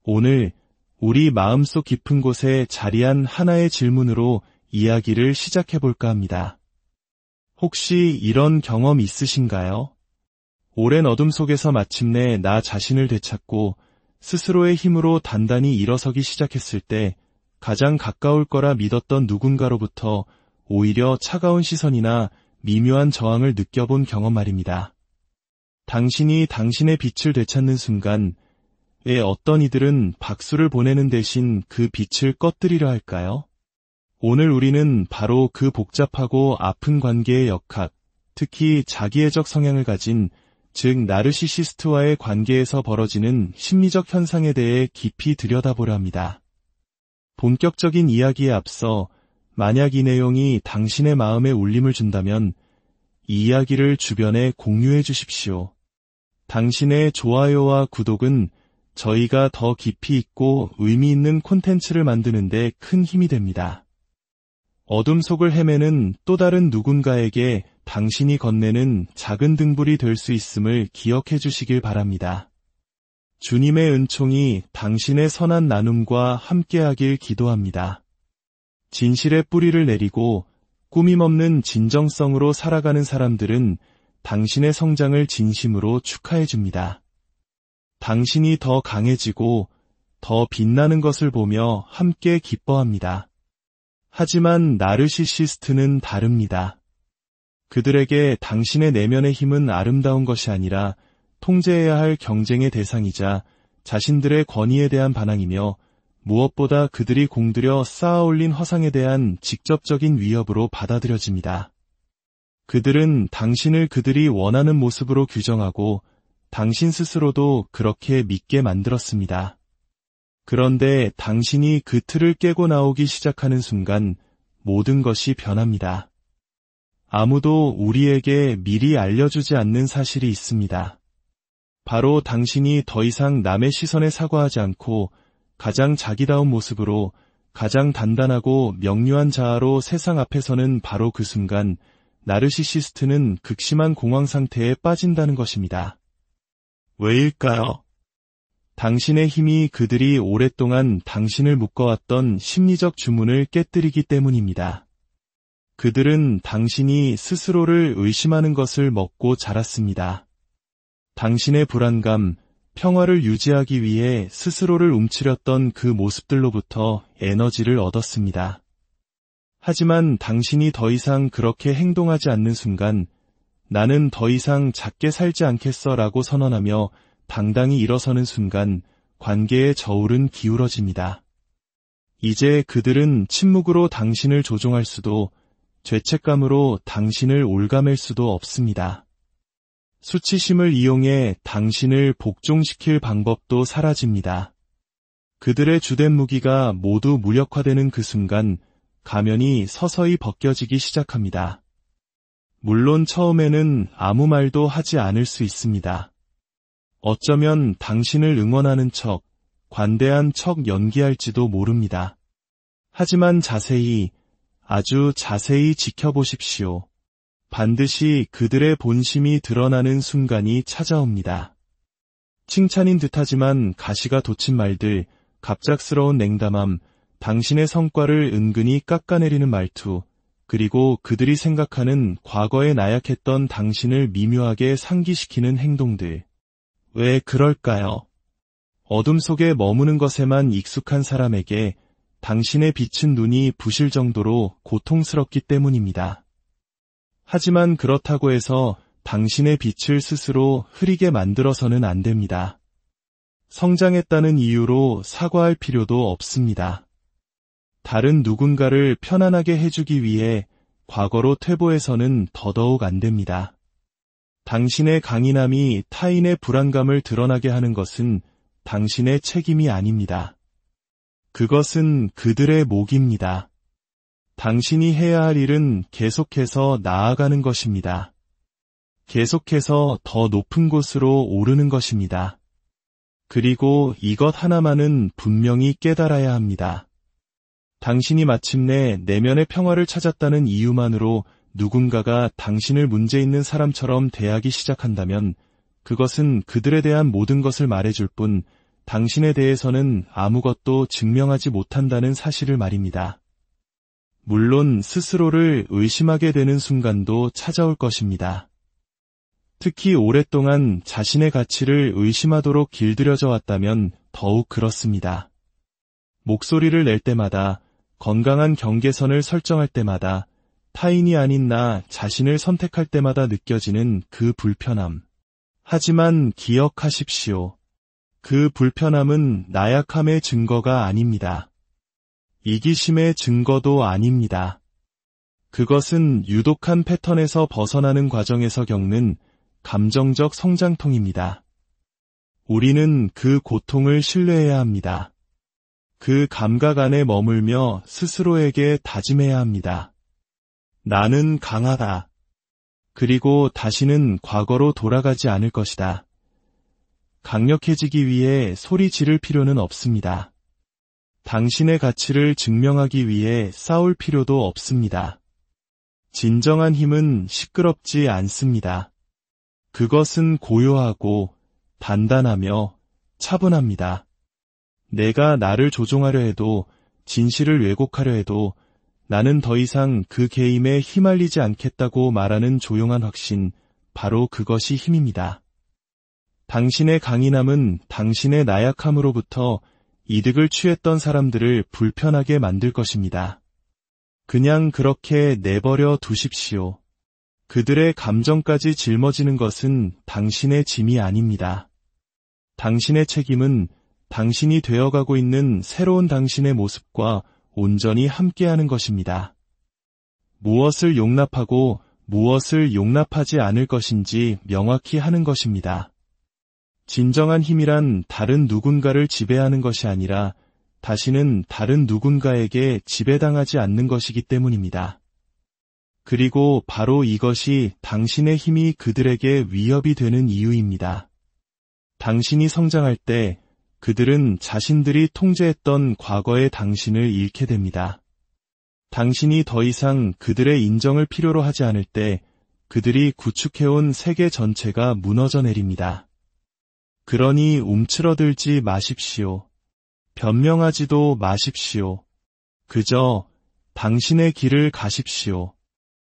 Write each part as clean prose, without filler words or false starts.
오늘 우리 마음속 깊은 곳에 자리한 하나의 질문으로 이야기를 시작해볼까 합니다. 혹시 이런 경험 있으신가요? 오랜 어둠 속에서 마침내 나 자신을 되찾고 스스로의 힘으로 단단히 일어서기 시작했을 때 가장 가까울 거라 믿었던 누군가로부터 오히려 차가운 시선이나 미묘한 저항을 느껴본 경험 말입니다. 당신이 당신의 빛을 되찾는 순간 왜 어떤 이들은 박수를 보내는 대신 그 빛을 꺼뜨리려 할까요? 오늘 우리는 바로 그 복잡하고 아픈 관계의 역학, 특히 자기애적 성향을 가진 즉 나르시시스트와의 관계에서 벌어지는 심리적 현상에 대해 깊이 들여다보려 합니다. 본격적인 이야기에 앞서 만약 이 내용이 당신의 마음에 울림을 준다면 이 이야기를 주변에 공유해 주십시오. 당신의 좋아요와 구독은 저희가 더 깊이 있고 의미 있는 콘텐츠를 만드는 데 큰 힘이 됩니다. 어둠 속을 헤매는 또 다른 누군가에게 당신이 건네는 작은 등불이 될 수 있음을 기억해 주시길 바랍니다. 주님의 은총이 당신의 선한 나눔과 함께하길 기도합니다. 진실의 뿌리를 내리고 꾸밈없는 진정성으로 살아가는 사람들은 당신의 성장을 진심으로 축하해 줍니다. 당신이 더 강해지고 더 빛나는 것을 보며 함께 기뻐합니다. 하지만 나르시시스트는 다릅니다. 그들에게 당신의 내면의 힘은 아름다운 것이 아니라 통제해야 할 경쟁의 대상이자 자신들의 권위에 대한 반항이며 무엇보다 그들이 공들여 쌓아올린 화상에 대한 직접적인 위협으로 받아들여집니다. 그들은 당신을 그들이 원하는 모습으로 규정하고 당신 스스로도 그렇게 믿게 만들었습니다. 그런데 당신이 그 틀을 깨고 나오기 시작하는 순간 모든 것이 변합니다. 아무도 우리에게 미리 알려주지 않는 사실이 있습니다. 바로 당신이 더 이상 남의 시선에 사과하지 않고 가장 자기다운 모습으로 가장 단단하고 명료한 자아로 세상 앞에 서는 바로 그 순간 나르시시스트는 극심한 공황 상태에 빠진다는 것입니다. 왜일까요? 당신의 힘이 그들이 오랫동안 당신을 묶어왔던 심리적 주문을 깨뜨리기 때문입니다. 그들은 당신이 스스로를 의심하는 것을 먹고 자랐습니다. 당신의 불안감, 평화를 유지하기 위해 스스로를 움츠렸던 그 모습들로부터 에너지를 얻었습니다. 하지만 당신이 더 이상 그렇게 행동하지 않는 순간 나는 더 이상 작게 살지 않겠어 라고 선언하며 당당히 일어서는 순간 관계의 저울은 기울어집니다. 이제 그들은 침묵으로 당신을 조종할 수도 죄책감으로 당신을 올가맬 수도 없습니다. 수치심을 이용해 당신을 복종시킬 방법도 사라집니다. 그들의 주된 무기가 모두 무력화되는 그 순간 가면이 서서히 벗겨지기 시작합니다. 물론 처음에는 아무 말도 하지 않을 수 있습니다. 어쩌면 당신을 응원하는 척, 관대한 척 연기할지도 모릅니다. 하지만 자세히, 아주 자세히 지켜보십시오. 반드시 그들의 본심이 드러나는 순간이 찾아옵니다. 칭찬인 듯하지만 가시가 돋친 말들, 갑작스러운 냉담함, 당신의 성과를 은근히 깎아내리는 말투, 그리고 그들이 생각하는 과거에 나약했던 당신을 미묘하게 상기시키는 행동들. 왜 그럴까요? 어둠 속에 머무는 것에만 익숙한 사람에게 당신의 빛은 눈이 부실 정도로 고통스럽기 때문입니다. 하지만 그렇다고 해서 당신의 빛을 스스로 흐리게 만들어서는 안 됩니다. 성장했다는 이유로 사과할 필요도 없습니다. 다른 누군가를 편안하게 해주기 위해 과거로 퇴보해서는 더더욱 안 됩니다. 당신의 강인함이 타인의 불안감을 드러나게 하는 것은 당신의 책임이 아닙니다. 그것은 그들의 몫입니다. 당신이 해야 할 일은 계속해서 나아가는 것입니다. 계속해서 더 높은 곳으로 오르는 것입니다. 그리고 이것 하나만은 분명히 깨달아야 합니다. 당신이 마침내 내면의 평화를 찾았다는 이유만으로 누군가가 당신을 문제 있는 사람처럼 대하기 시작한다면 그것은 그들에 대한 모든 것을 말해줄 뿐 당신에 대해서는 아무것도 증명하지 못한다는 사실을 말입니다. 물론 스스로를 의심하게 되는 순간도 찾아올 것입니다. 특히 오랫동안 자신의 가치를 의심하도록 길들여져 왔다면 더욱 그렇습니다. 목소리를 낼 때마다, 건강한 경계선을 설정할 때마다, 타인이 아닌 나 자신을 선택할 때마다 느껴지는 그 불편함. 하지만 기억하십시오. 그 불편함은 나약함의 증거가 아닙니다. 이기심의 증거도 아닙니다. 그것은 유독한 패턴에서 벗어나는 과정에서 겪는 감정적 성장통입니다. 우리는 그 고통을 신뢰해야 합니다. 그 감각 안에 머물며 스스로에게 다짐해야 합니다. 나는 강하다. 그리고 다시는 과거로 돌아가지 않을 것이다. 강력해지기 위해 소리 지를 필요는 없습니다. 당신의 가치를 증명하기 위해 싸울 필요도 없습니다. 진정한 힘은 시끄럽지 않습니다. 그것은 고요하고 단단하며 차분합니다. 내가 나를 조종하려 해도, 진실을 왜곡하려 해도 나는 더 이상 그 게임에 휘말리지 않겠다고 말하는 조용한 확신, 바로 그것이 힘입니다. 당신의 강인함은 당신의 나약함으로부터 이득을 취했던 사람들을 불편하게 만들 것입니다. 그냥 그렇게 내버려 두십시오. 그들의 감정까지 짊어지는 것은 당신의 짐이 아닙니다. 당신의 책임은 당신이 되어가고 있는 새로운 당신의 모습과 온전히 함께하는 것입니다. 무엇을 용납하고 무엇을 용납하지 않을 것인지 명확히 하는 것입니다. 진정한 힘이란 다른 누군가를 지배하는 것이 아니라 다시는 다른 누군가에게 지배당하지 않는 것이기 때문입니다. 그리고 바로 이것이 당신의 힘이 그들에게 위협이 되는 이유입니다. 당신이 성장할 때 그들은 자신들이 통제했던 과거의 당신을 잃게 됩니다. 당신이 더 이상 그들의 인정을 필요로 하지 않을 때 그들이 구축해온 세계 전체가 무너져 내립니다. 그러니 움츠러들지 마십시오. 변명하지도 마십시오. 그저 당신의 길을 가십시오.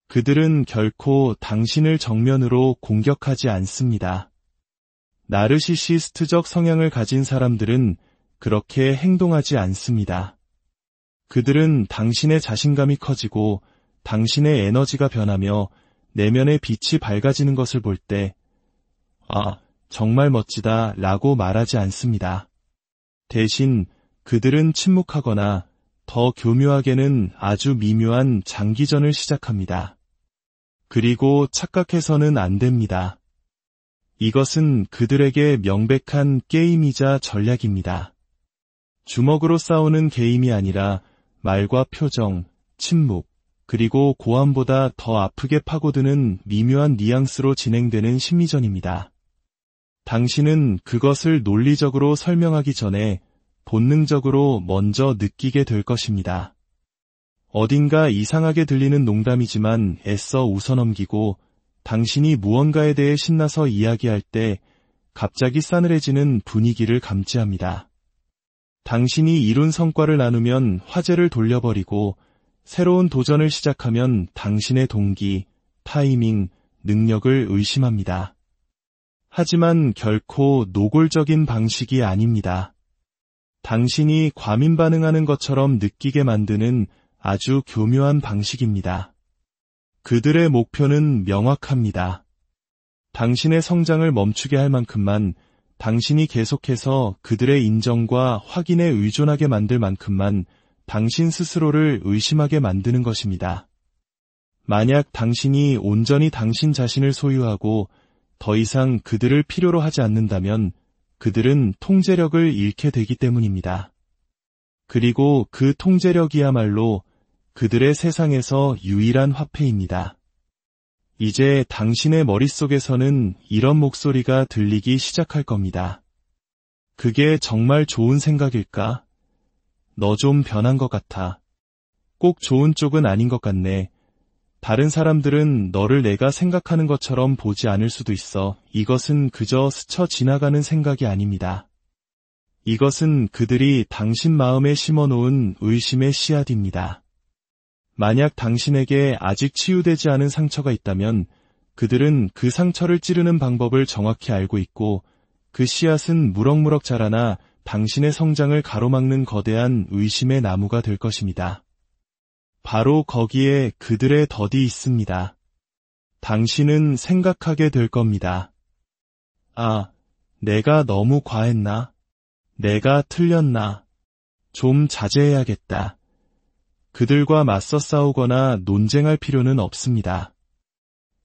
그들은 결코 당신을 정면으로 공격하지 않습니다. 나르시시스트적 성향을 가진 사람들은 그렇게 행동하지 않습니다. 그들은 당신의 자신감이 커지고 당신의 에너지가 변하며 내면의 빛이 밝아지는 것을 볼 때, 아, 정말 멋지다 라고 말하지 않습니다. 대신 그들은 침묵하거나 더 교묘하게는 아주 미묘한 장기전을 시작합니다. 그리고 착각해서는 안 됩니다. 이것은 그들에게 명백한 게임이자 전략입니다. 주먹으로 싸우는 게임이 아니라 말과 표정, 침묵, 그리고 고함보다 더 아프게 파고드는 미묘한 뉘앙스로 진행되는 심리전입니다. 당신은 그것을 논리적으로 설명하기 전에 본능적으로 먼저 느끼게 될 것입니다. 어딘가 이상하게 들리는 농담이지만 애써 웃어넘기고 당신이 무언가에 대해 신나서 이야기할 때 갑자기 싸늘해지는 분위기를 감지합니다. 당신이 이룬 성과를 나누면 화제를 돌려버리고 새로운 도전을 시작하면 당신의 동기, 타이밍, 능력을 의심합니다. 하지만 결코 노골적인 방식이 아닙니다. 당신이 과민 반응하는 것처럼 느끼게 만드는 아주 교묘한 방식입니다. 그들의 목표는 명확합니다. 당신의 성장을 멈추게 할 만큼만, 당신이 계속해서 그들의 인정과 확인에 의존하게 만들 만큼만 당신 스스로를 의심하게 만드는 것입니다. 만약 당신이 온전히 당신 자신을 소유하고 더 이상 그들을 필요로 하지 않는다면 그들은 통제력을 잃게 되기 때문입니다. 그리고 그 통제력이야말로 그들의 세상에서 유일한 화폐입니다. 이제 당신의 머릿속에서는 이런 목소리가 들리기 시작할 겁니다. 그게 정말 좋은 생각일까? 너 좀 변한 것 같아. 꼭 좋은 쪽은 아닌 것 같네. 다른 사람들은 너를 내가 생각하는 것처럼 보지 않을 수도 있어. 이것은 그저 스쳐 지나가는 생각이 아닙니다. 이것은 그들이 당신 마음에 심어놓은 의심의 씨앗입니다. 만약 당신에게 아직 치유되지 않은 상처가 있다면 그들은 그 상처를 찌르는 방법을 정확히 알고 있고 그 씨앗은 무럭무럭 자라나 당신의 성장을 가로막는 거대한 의심의 나무가 될 것입니다. 바로 거기에 그들의 덫이 있습니다. 당신은 생각하게 될 겁니다. 아, 내가 너무 과했나? 내가 틀렸나? 좀 자제해야겠다. 그들과 맞서 싸우거나 논쟁할 필요는 없습니다.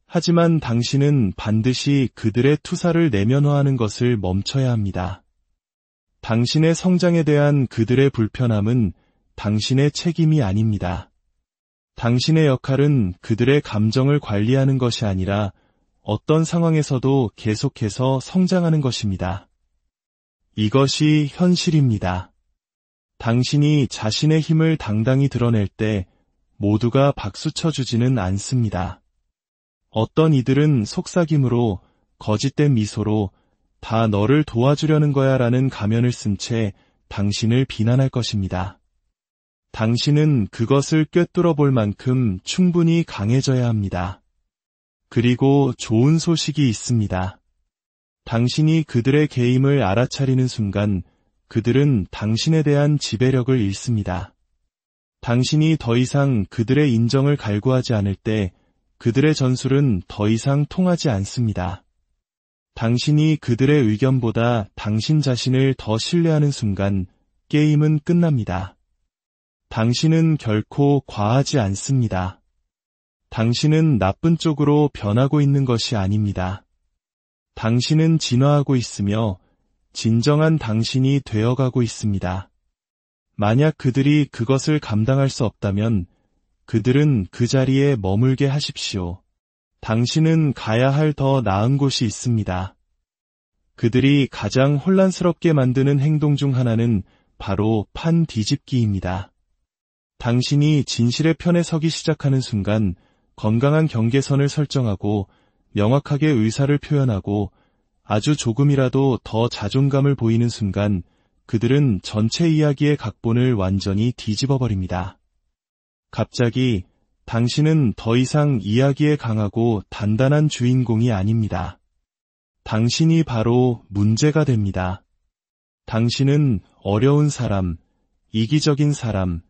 하지만 당신은 반드시 그들의 투사를 내면화하는 것을 멈춰야 합니다. 당신의 성장에 대한 그들의 불편함은 당신의 책임이 아닙니다. 당신의 역할은 그들의 감정을 관리하는 것이 아니라 어떤 상황에서도 계속해서 성장하는 것입니다. 이것이 현실입니다. 당신이 자신의 힘을 당당히 드러낼 때 모두가 박수쳐 주지는 않습니다. 어떤 이들은 속삭임으로 거짓된 미소로 다 너를 도와주려는 거야 라는 가면을 쓴 채 당신을 비난할 것입니다. 당신은 그것을 꿰뚫어 볼 만큼 충분히 강해져야 합니다. 그리고 좋은 소식이 있습니다. 당신이 그들의 개임을 알아차리는 순간 그들은 당신에 대한 지배력을 잃습니다. 당신이 더 이상 그들의 인정을 갈구하지 않을 때 그들의 전술은 더 이상 통하지 않습니다. 당신이 그들의 의견보다 당신 자신을 더 신뢰하는 순간 게임은 끝납니다. 당신은 결코 과하지 않습니다. 당신은 나쁜 쪽으로 변하고 있는 것이 아닙니다. 당신은 진화하고 있으며 진정한 당신이 되어가고 있습니다. 만약 그들이 그것을 감당할 수 없다면 그들은 그 자리에 머물게 하십시오. 당신은 가야 할 더 나은 곳이 있습니다. 그들이 가장 혼란스럽게 만드는 행동 중 하나는 바로 판 뒤집기입니다. 당신이 진실의 편에 서기 시작하는 순간 건강한 경계선을 설정하고 명확하게 의사를 표현하고 아주 조금이라도 더 자존감을 보이는 순간 그들은 전체 이야기의 각본을 완전히 뒤집어버립니다. 갑자기 당신은 더 이상 이야기에 강하고 단단한 주인공이 아닙니다. 당신이 바로 문제가 됩니다. 당신은 어려운 사람, 이기적인 사람,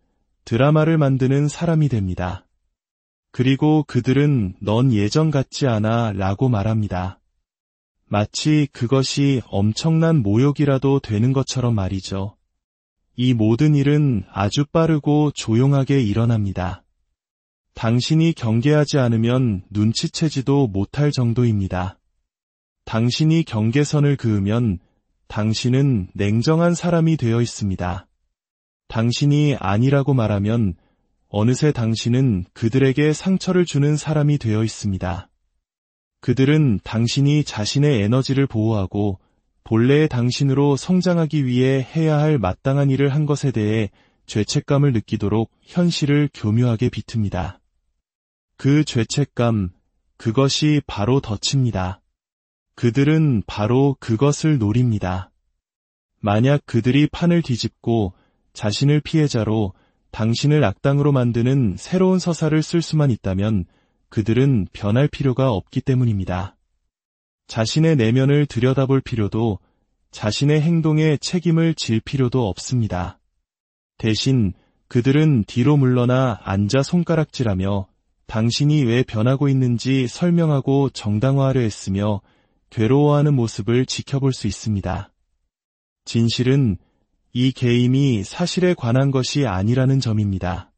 드라마를 만드는 사람이 됩니다. 그리고 그들은 넌 예전 같지 않아 라고 말합니다. 마치 그것이 엄청난 모욕이라도 되는 것처럼 말이죠. 이 모든 일은 아주 빠르고 조용하게 일어납니다. 당신이 경계하지 않으면 눈치채지도 못할 정도입니다. 당신이 경계선을 그으면 당신은 냉정한 사람이 되어 있습니다. 당신이 아니라고 말하면 어느새 당신은 그들에게 상처를 주는 사람이 되어 있습니다. 그들은 당신이 자신의 에너지를 보호하고 본래의 당신으로 성장하기 위해 해야 할 마땅한 일을 한 것에 대해 죄책감을 느끼도록 현실을 교묘하게 비틉니다. 그 죄책감, 그것이 바로 덫입니다. 그들은 바로 그것을 노립니다. 만약 그들이 판을 뒤집고 자신을 피해자로 당신을 악당으로 만드는 새로운 서사를 쓸 수만 있다면 그들은 변할 필요가 없기 때문입니다. 자신의 내면을 들여다볼 필요도 자신의 행동에 책임을 질 필요도 없습니다. 대신 그들은 뒤로 물러나 앉아 손가락질하며 당신이 왜 변하고 있는지 설명하고 정당화하려 했으며 괴로워하는 모습을 지켜볼 수 있습니다. 진실은 이 게임이 사실에 관한 것이 아니라는 점입니다.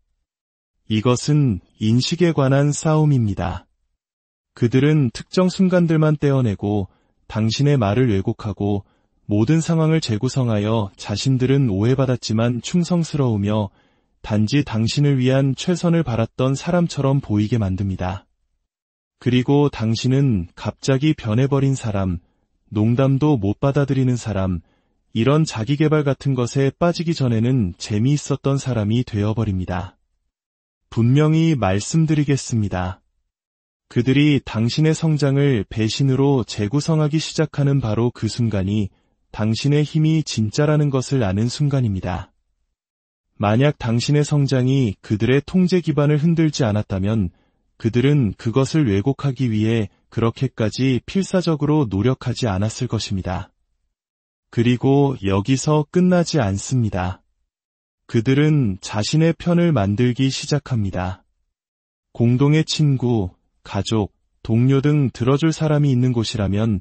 이것은 인식에 관한 싸움입니다. 그들은 특정 순간들만 떼어내고 당신의 말을 왜곡하고 모든 상황을 재구성하여 자신들은 오해받았지만 충성스러우며 단지 당신을 위한 최선을 바랐던 사람처럼 보이게 만듭니다. 그리고 당신은 갑자기 변해버린 사람, 농담도 못 받아들이는 사람, 이런 자기개발 같은 것에 빠지기 전에는 재미있었던 사람이 되어버립니다. 분명히 말씀드리겠습니다. 그들이 당신의 성장을 배신으로 재구성하기 시작하는 바로 그 순간이 당신의 힘이 진짜라는 것을 아는 순간입니다. 만약 당신의 성장이 그들의 통제 기반을 흔들지 않았다면 그들은 그것을 왜곡하기 위해 그렇게까지 필사적으로 노력하지 않았을 것입니다. 그리고 여기서 끝나지 않습니다. 그들은 자신의 편을 만들기 시작합니다. 공동의 친구, 가족, 동료 등 들어줄 사람이 있는 곳이라면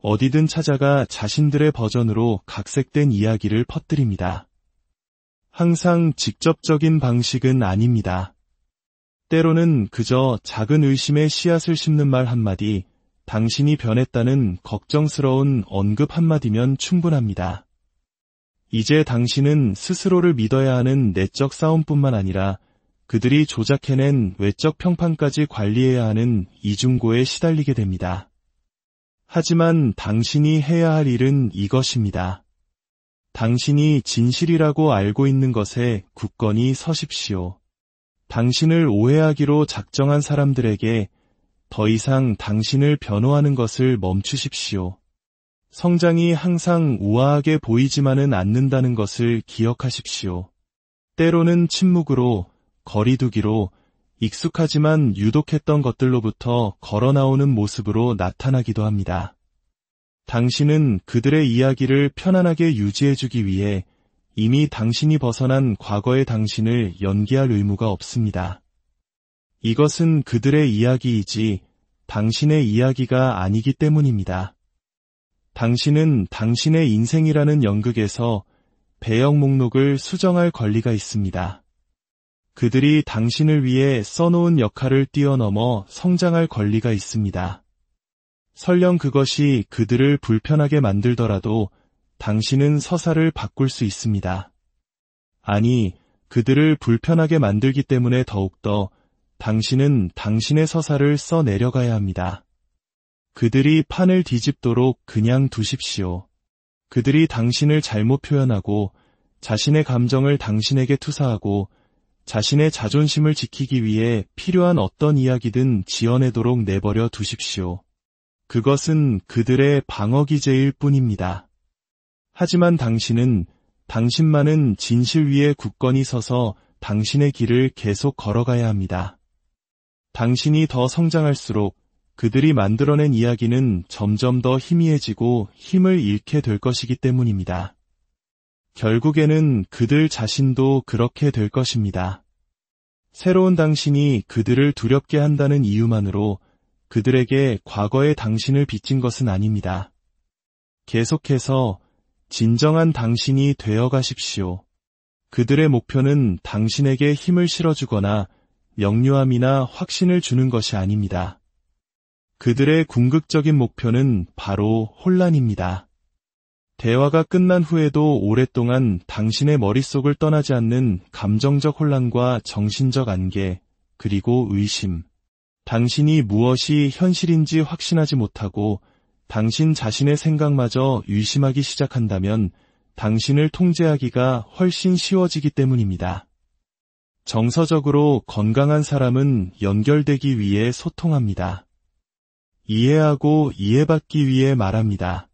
어디든 찾아가 자신들의 버전으로 각색된 이야기를 퍼뜨립니다. 항상 직접적인 방식은 아닙니다. 때로는 그저 작은 의심의 씨앗을 심는 말 한마디, 당신이 변했다는 걱정스러운 언급 한마디면 충분합니다. 이제 당신은 스스로를 믿어야 하는 내적 싸움뿐만 아니라 그들이 조작해낸 외적 평판까지 관리해야 하는 이중고에 시달리게 됩니다. 하지만 당신이 해야 할 일은 이것입니다. 당신이 진실이라고 알고 있는 것에 굳건히 서십시오. 당신을 오해하기로 작정한 사람들에게 더 이상 당신을 변호하는 것을 멈추십시오. 성장이 항상 우아하게 보이지만은 않는다는 것을 기억하십시오. 때로는 침묵으로, 거리두기로, 익숙하지만 유독했던 것들로부터 걸어나오는 모습으로 나타나기도 합니다. 당신은 그들의 이야기를 편안하게 유지해주기 위해 이미 당신이 벗어난 과거의 당신을 연기할 의무가 없습니다. 이것은 그들의 이야기이지 당신의 이야기가 아니기 때문입니다. 당신은 당신의 인생이라는 연극에서 배역 목록을 수정할 권리가 있습니다. 그들이 당신을 위해 써놓은 역할을 뛰어넘어 성장할 권리가 있습니다. 설령 그것이 그들을 불편하게 만들더라도 당신은 서사를 바꿀 수 있습니다. 아니, 그들을 불편하게 만들기 때문에 더욱더 당신은 당신의 서사를 써 내려가야 합니다. 그들이 판을 뒤집도록 그냥 두십시오. 그들이 당신을 잘못 표현하고 자신의 감정을 당신에게 투사하고 자신의 자존심을 지키기 위해 필요한 어떤 이야기든 지어내도록 내버려 두십시오. 그것은 그들의 방어기제일 뿐입니다. 하지만 당신은 당신만은 진실 위에 굳건히 서서 당신의 길을 계속 걸어가야 합니다. 당신이 더 성장할수록 그들이 만들어낸 이야기는 점점 더 희미해지고 힘을 잃게 될 것이기 때문입니다. 결국에는 그들 자신도 그렇게 될 것입니다. 새로운 당신이 그들을 두렵게 한다는 이유만으로 그들에게 과거의 당신을 빚진 것은 아닙니다. 계속해서 진정한 당신이 되어 가십시오. 그들의 목표는 당신에게 힘을 실어주거나 명료함이나 확신을 주는 것이 아닙니다. 그들의 궁극적인 목표는 바로 혼란입니다. 대화가 끝난 후에도 오랫동안 당신의 머릿속을 떠나지 않는 감정적 혼란과 정신적 안개, 그리고 의심. 당신이 무엇이 현실인지 확신하지 못하고 당신 자신의 생각마저 의심하기 시작한다면 당신을 통제하기가 훨씬 쉬워지기 때문입니다. 정서적으로 건강한 사람은 연결되기 위해 소통합니다. 이해하고 이해받기 위해 말합니다.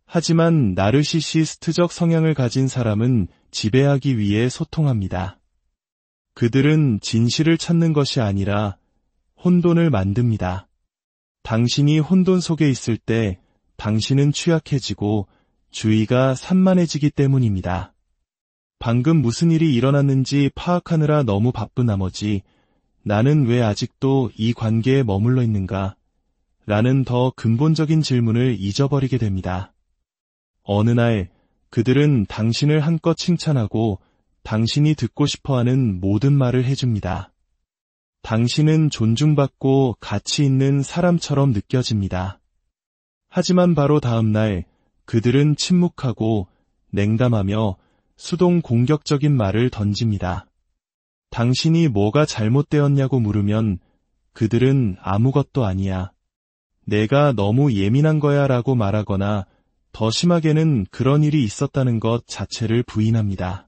하지만 나르시시스트적 성향을 가진 사람은 지배하기 위해 소통합니다. 그들은 진실을 찾는 것이 아니라 혼돈을 만듭니다. 당신이 혼돈 속에 있을 때 당신은 취약해지고 주의가 산만해지기 때문입니다. 방금 무슨 일이 일어났는지 파악하느라 너무 바쁜 나머지 나는 왜 아직도 이 관계에 머물러 있는가? 라는 더 근본적인 질문을 잊어버리게 됩니다. 어느 날 그들은 당신을 한껏 칭찬하고 당신이 듣고 싶어하는 모든 말을 해줍니다. 당신은 존중받고 가치 있는 사람처럼 느껴집니다. 하지만 바로 다음 날 그들은 침묵하고 냉담하며 수동 공격적인 말을 던집니다. 당신이 뭐가 잘못되었냐고 물으면 그들은 아무것도 아니야. 내가 너무 예민한 거야 라고 말하거나 더 심하게는 그런 일이 있었다는 것 자체를 부인합니다.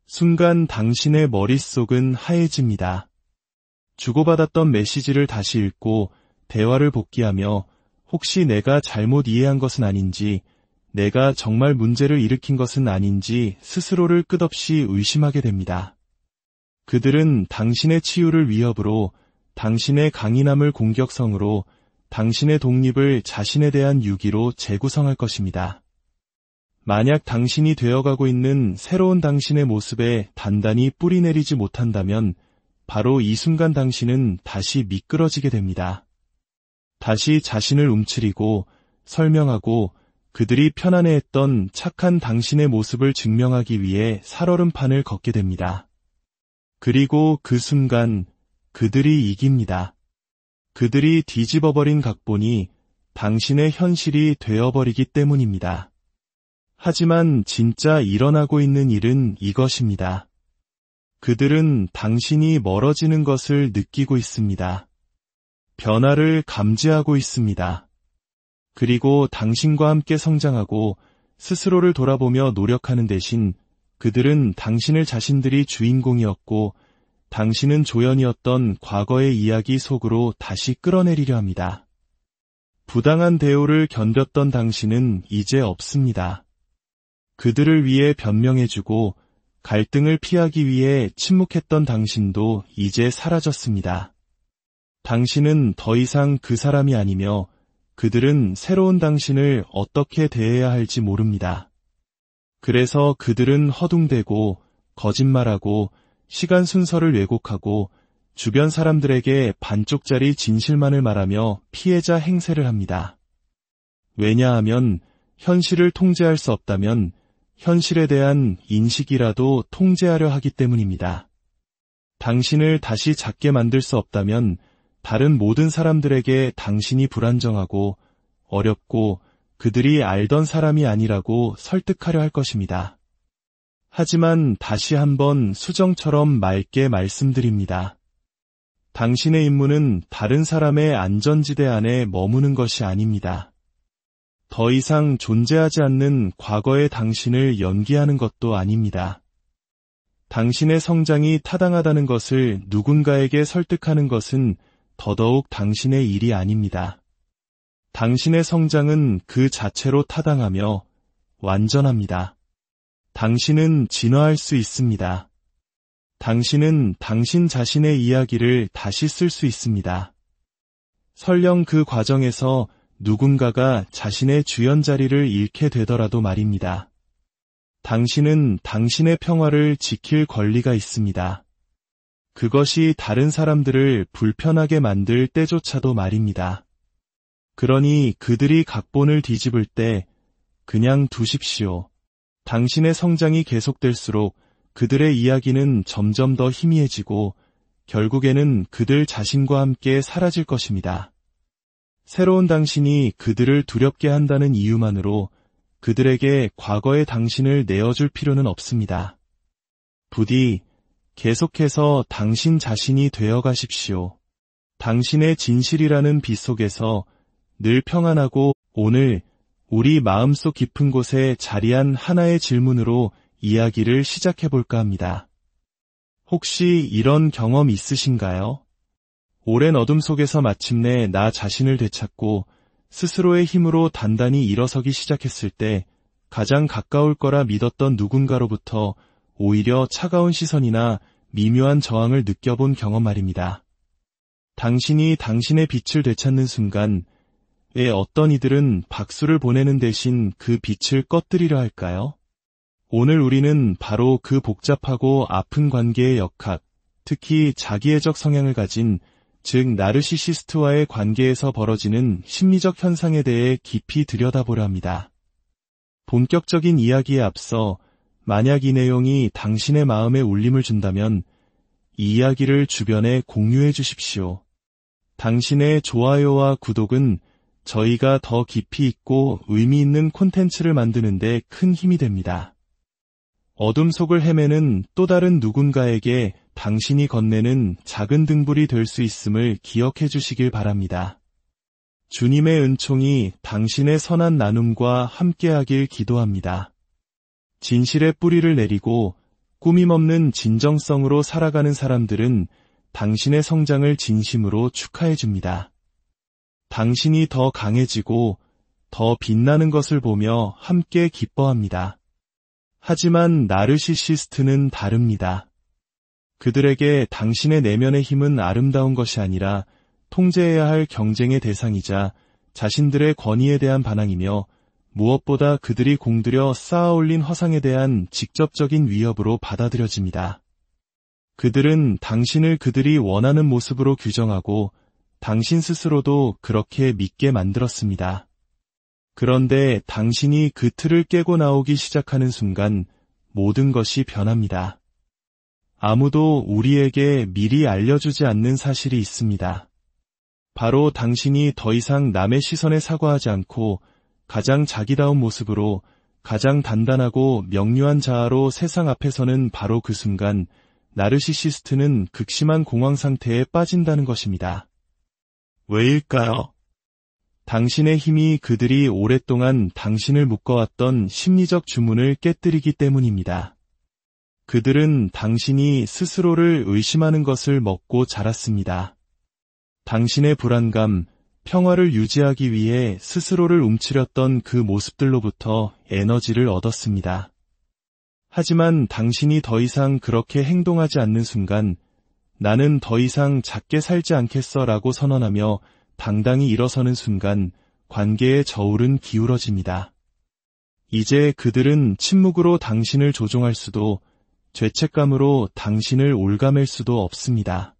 순간 당신의 머릿속은 하얘집니다. 주고받았던 메시지를 다시 읽고 대화를 복귀하며 혹시 내가 잘못 이해한 것은 아닌지 내가 정말 문제를 일으킨 것은 아닌지 스스로를 끝없이 의심하게 됩니다. 그들은 당신의 치유를 위협으로, 당신의 강인함을 공격성으로, 당신의 독립을 자신에 대한 유기로 재구성할 것입니다. 만약 당신이 되어가고 있는 새로운 당신의 모습에 단단히 뿌리내리지 못한다면 바로 이 순간 당신은 다시 미끄러지게 됩니다. 다시 자신을 움츠리고 설명하고 그들이 편안해했던 착한 당신의 모습을 증명하기 위해 살얼음판을 걷게 됩니다. 그리고 그 순간 그들이 이깁니다. 그들이 뒤집어버린 각본이 당신의 현실이 되어버리기 때문입니다. 하지만 진짜 일어나고 있는 일은 이것입니다. 그들은 당신이 멀어지는 것을 느끼고 있습니다. 변화를 감지하고 있습니다. 그리고 당신과 함께 성장하고 스스로를 돌아보며 노력하는 대신 그들은 당신을 자신들이 주인공이었고 당신은 조연이었던 과거의 이야기 속으로 다시 끌어내리려 합니다. 부당한 대우를 견뎠던 당신은 이제 없습니다. 그들을 위해 변명해주고 갈등을 피하기 위해 침묵했던 당신도 이제 사라졌습니다. 당신은 더 이상 그 사람이 아니며 그들은 새로운 당신을 어떻게 대해야 할지 모릅니다. 그래서 그들은 허둥대고 거짓말하고 시간 순서를 왜곡하고 주변 사람들에게 반쪽짜리 진실만을 말하며 피해자 행세를 합니다. 왜냐하면 현실을 통제할 수 없다면 현실에 대한 인식이라도 통제하려 하기 때문입니다. 당신을 다시 작게 만들 수 없다면 다른 모든 사람들에게 당신이 불안정하고 어렵고 그들이 알던 사람이 아니라고 설득하려 할 것입니다. 하지만 다시 한번 수정처럼 맑게 말씀드립니다. 당신의 임무는 다른 사람의 안전지대 안에 머무는 것이 아닙니다. 더 이상 존재하지 않는 과거의 당신을 연기하는 것도 아닙니다. 당신의 성장이 타당하다는 것을 누군가에게 설득하는 것은 더더욱 당신의 일이 아닙니다. 당신의 성장은 그 자체로 타당하며 완전합니다. 당신은 진화할 수 있습니다. 당신은 당신 자신의 이야기를 다시 쓸 수 있습니다. 설령 그 과정에서 누군가가 자신의 주연 자리를 잃게 되더라도 말입니다. 당신은 당신의 평화를 지킬 권리가 있습니다. 그것이 다른 사람들을 불편하게 만들 때조차도 말입니다. 그러니 그들이 각본을 뒤집을 때 그냥 두십시오. 당신의 성장이 계속될수록 그들의 이야기는 점점 더 희미해지고 결국에는 그들 자신과 함께 사라질 것입니다. 새로운 당신이 그들을 두렵게 한다는 이유만으로 그들에게 과거의 당신을 내어줄 필요는 없습니다. 부디 계속해서 당신 자신이 되어 가십시오. 당신의 진실이라는 빛 속에서 늘 평안하고 오늘 우리 마음속 깊은 곳에 자리한 하나의 질문으로 이야기를 시작해볼까 합니다. 혹시 이런 경험 있으신가요? 오랜 어둠 속에서 마침내 나 자신을 되찾고 스스로의 힘으로 단단히 일어서기 시작했을 때 가장 가까울 거라 믿었던 누군가로부터 오히려 차가운 시선이나 미묘한 저항을 느껴본 경험 말입니다. 당신이 당신의 빛을 되찾는 순간 왜 어떤 이들은 박수를 보내는 대신 그 빛을 꺼뜨리려 할까요? 오늘 우리는 바로 그 복잡하고 아픈 관계의 역학, 특히 자기애적 성향을 가진 즉 나르시시스트와의 관계에서 벌어지는 심리적 현상에 대해 깊이 들여다보려 합니다. 본격적인 이야기에 앞서 만약 이 내용이 당신의 마음에 울림을 준다면 이 이야기를 주변에 공유해 주십시오. 당신의 좋아요와 구독은 저희가 더 깊이 있고 의미 있는 콘텐츠를 만드는 데 큰 힘이 됩니다. 어둠 속을 헤매는 또 다른 누군가에게 당신이 건네는 작은 등불이 될 수 있음을 기억해 주시길 바랍니다. 주님의 은총이 당신의 선한 나눔과 함께하길 기도합니다. 진실의 뿌리를 내리고 꾸밈없는 진정성으로 살아가는 사람들은 당신의 성장을 진심으로 축하해 줍니다. 당신이 더 강해지고 더 빛나는 것을 보며 함께 기뻐합니다. 하지만 나르시시스트는 다릅니다. 그들에게 당신의 내면의 힘은 아름다운 것이 아니라 통제해야 할 경쟁의 대상이자 자신들의 권위에 대한 반항이며 무엇보다 그들이 공들여 쌓아올린 허상에 대한 직접적인 위협으로 받아들여집니다. 그들은 당신을 그들이 원하는 모습으로 규정하고 당신 스스로도 그렇게 믿게 만들었습니다. 그런데 당신이 그 틀을 깨고 나오기 시작하는 순간 모든 것이 변합니다. 아무도 우리에게 미리 알려주지 않는 사실이 있습니다. 바로 당신이 더 이상 남의 시선에 사과하지 않고 가장 자기다운 모습으로 가장 단단하고 명료한 자아로 세상 앞에서는 바로 그 순간 나르시시스트는 극심한 공황 상태에 빠진다는 것입니다. 왜일까요? 당신의 힘이 그들이 오랫동안 당신을 묶어왔던 심리적 주문을 깨뜨리기 때문입니다. 그들은 당신이 스스로를 의심하는 것을 먹고 자랐습니다. 당신의 불안감, 평화를 유지하기 위해 스스로를 움츠렸던 그 모습들로부터 에너지를 얻었습니다. 하지만 당신이 더 이상 그렇게 행동하지 않는 순간 나는 더 이상 작게 살지 않겠어라고 선언하며 당당히 일어서는 순간 관계의 저울은 기울어집니다. 이제 그들은 침묵으로 당신을 조종할 수도 죄책감으로 당신을 올가맬 수도 없습니다.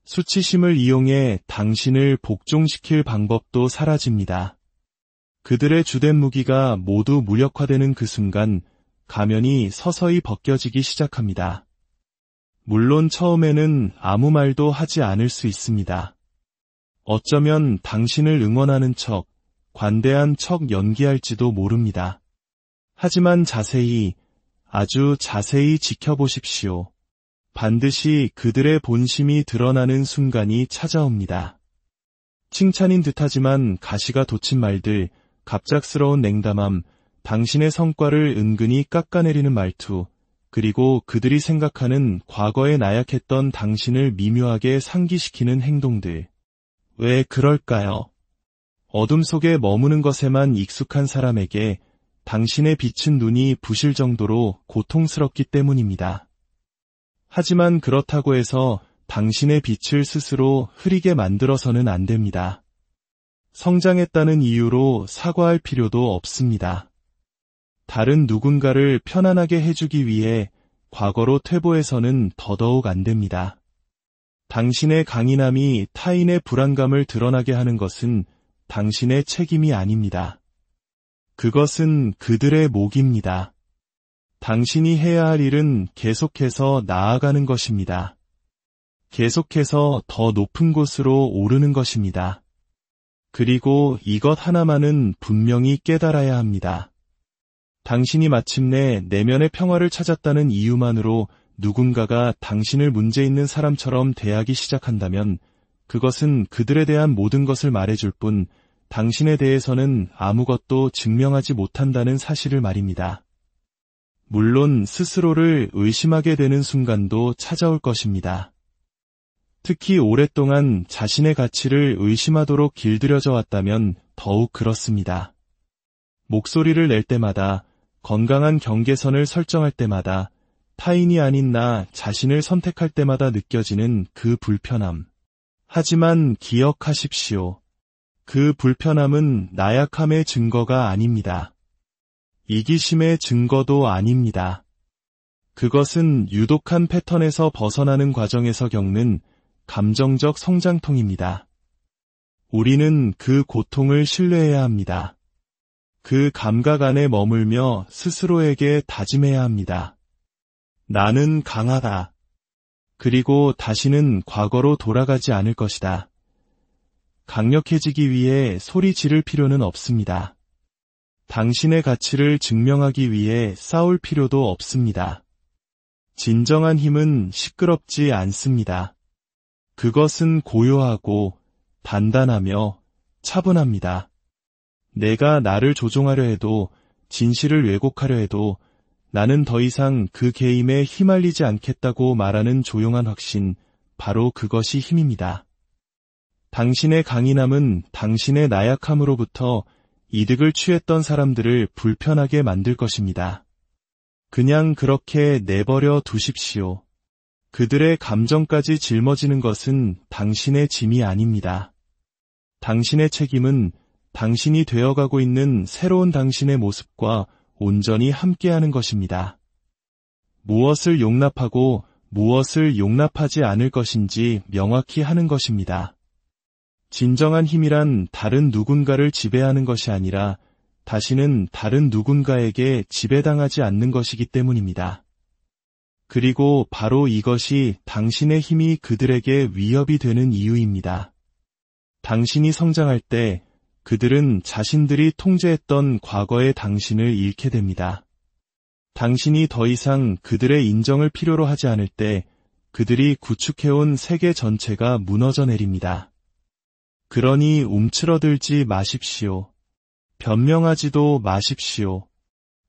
수치심을 이용해 당신을 복종시킬 방법도 사라집니다. 그들의 주된 무기가 모두 무력화되는 그 순간 가면이 서서히 벗겨지기 시작합니다. 물론 처음에는 아무 말도 하지 않을 수 있습니다. 어쩌면 당신을 응원하는 척, 관대한 척 연기할지도 모릅니다. 하지만 자세히, 아주 자세히 지켜보십시오. 반드시 그들의 본심이 드러나는 순간이 찾아옵니다. 칭찬인 듯하지만 가시가 돋친 말들, 갑작스러운 냉담함, 당신의 성과를 은근히 깎아내리는 말투, 그리고 그들이 생각하는 과거에 나약했던 당신을 미묘하게 상기시키는 행동들. 왜 그럴까요? 어둠 속에 머무는 것에만 익숙한 사람에게 당신의 빛은 눈이 부실 정도로 고통스럽기 때문입니다. 하지만 그렇다고 해서 당신의 빛을 스스로 흐리게 만들어서는 안 됩니다. 성장했다는 이유로 사과할 필요도 없습니다. 다른 누군가를 편안하게 해주기 위해 과거로 퇴보해서는 더더욱 안 됩니다. 당신의 강인함이 타인의 불안감을 드러나게 하는 것은 당신의 책임이 아닙니다. 그것은 그들의 몫입니다. 당신이 해야 할 일은 계속해서 나아가는 것입니다. 계속해서 더 높은 곳으로 오르는 것입니다. 그리고 이것 하나만은 분명히 깨달아야 합니다. 당신이 마침내 내면의 평화를 찾았다는 이유만으로 누군가가 당신을 문제 있는 사람처럼 대하기 시작한다면 그것은 그들에 대한 모든 것을 말해줄 뿐 당신에 대해서는 아무것도 증명하지 못한다는 사실을 말입니다. 물론 스스로를 의심하게 되는 순간도 찾아올 것입니다. 특히 오랫동안 자신의 가치를 의심하도록 길들여져 왔다면 더욱 그렇습니다. 목소리를 낼 때마다, 건강한 경계선을 설정할 때마다, 타인이 아닌 나 자신을 선택할 때마다 느껴지는 그 불편함. 하지만 기억하십시오. 그 불편함은 나약함의 증거가 아닙니다. 이기심의 증거도 아닙니다. 그것은 유독한 패턴에서 벗어나는 과정에서 겪는 감정적 성장통입니다. 우리는 그 고통을 신뢰해야 합니다. 그 감각 안에 머물며 스스로에게 다짐해야 합니다. 나는 강하다. 그리고 다시는 과거로 돌아가지 않을 것이다. 강력해지기 위해 소리 지를 필요는 없습니다. 당신의 가치를 증명하기 위해 싸울 필요도 없습니다. 진정한 힘은 시끄럽지 않습니다. 그것은 고요하고 단단하며 차분합니다. 내가 나를 조종하려 해도 진실을 왜곡하려 해도 나는 더 이상 그 게임에 휘말리지 않겠다고 말하는 조용한 확신, 바로 그것이 힘입니다. 당신의 강인함은 당신의 나약함으로부터 이득을 취했던 사람들을 불편하게 만들 것입니다. 그냥 그렇게 내버려 두십시오. 그들의 감정까지 짊어지는 것은 당신의 짐이 아닙니다. 당신의 책임은 당신이 되어가고 있는 새로운 당신의 모습과 온전히 함께하는 것입니다. 무엇을 용납하고 무엇을 용납하지 않을 것인지 명확히 하는 것입니다. 진정한 힘이란 다른 누군가를 지배하는 것이 아니라 다시는 다른 누군가에게 지배당하지 않는 것이기 때문입니다. 그리고 바로 이것이 당신의 힘이 그들에게 위협이 되는 이유입니다. 당신이 성장할 때 그들은 자신들이 통제했던 과거의 당신을 잃게 됩니다. 당신이 더 이상 그들의 인정을 필요로 하지 않을 때 그들이 구축해온 세계 전체가 무너져 내립니다. 그러니 움츠러들지 마십시오. 변명하지도 마십시오.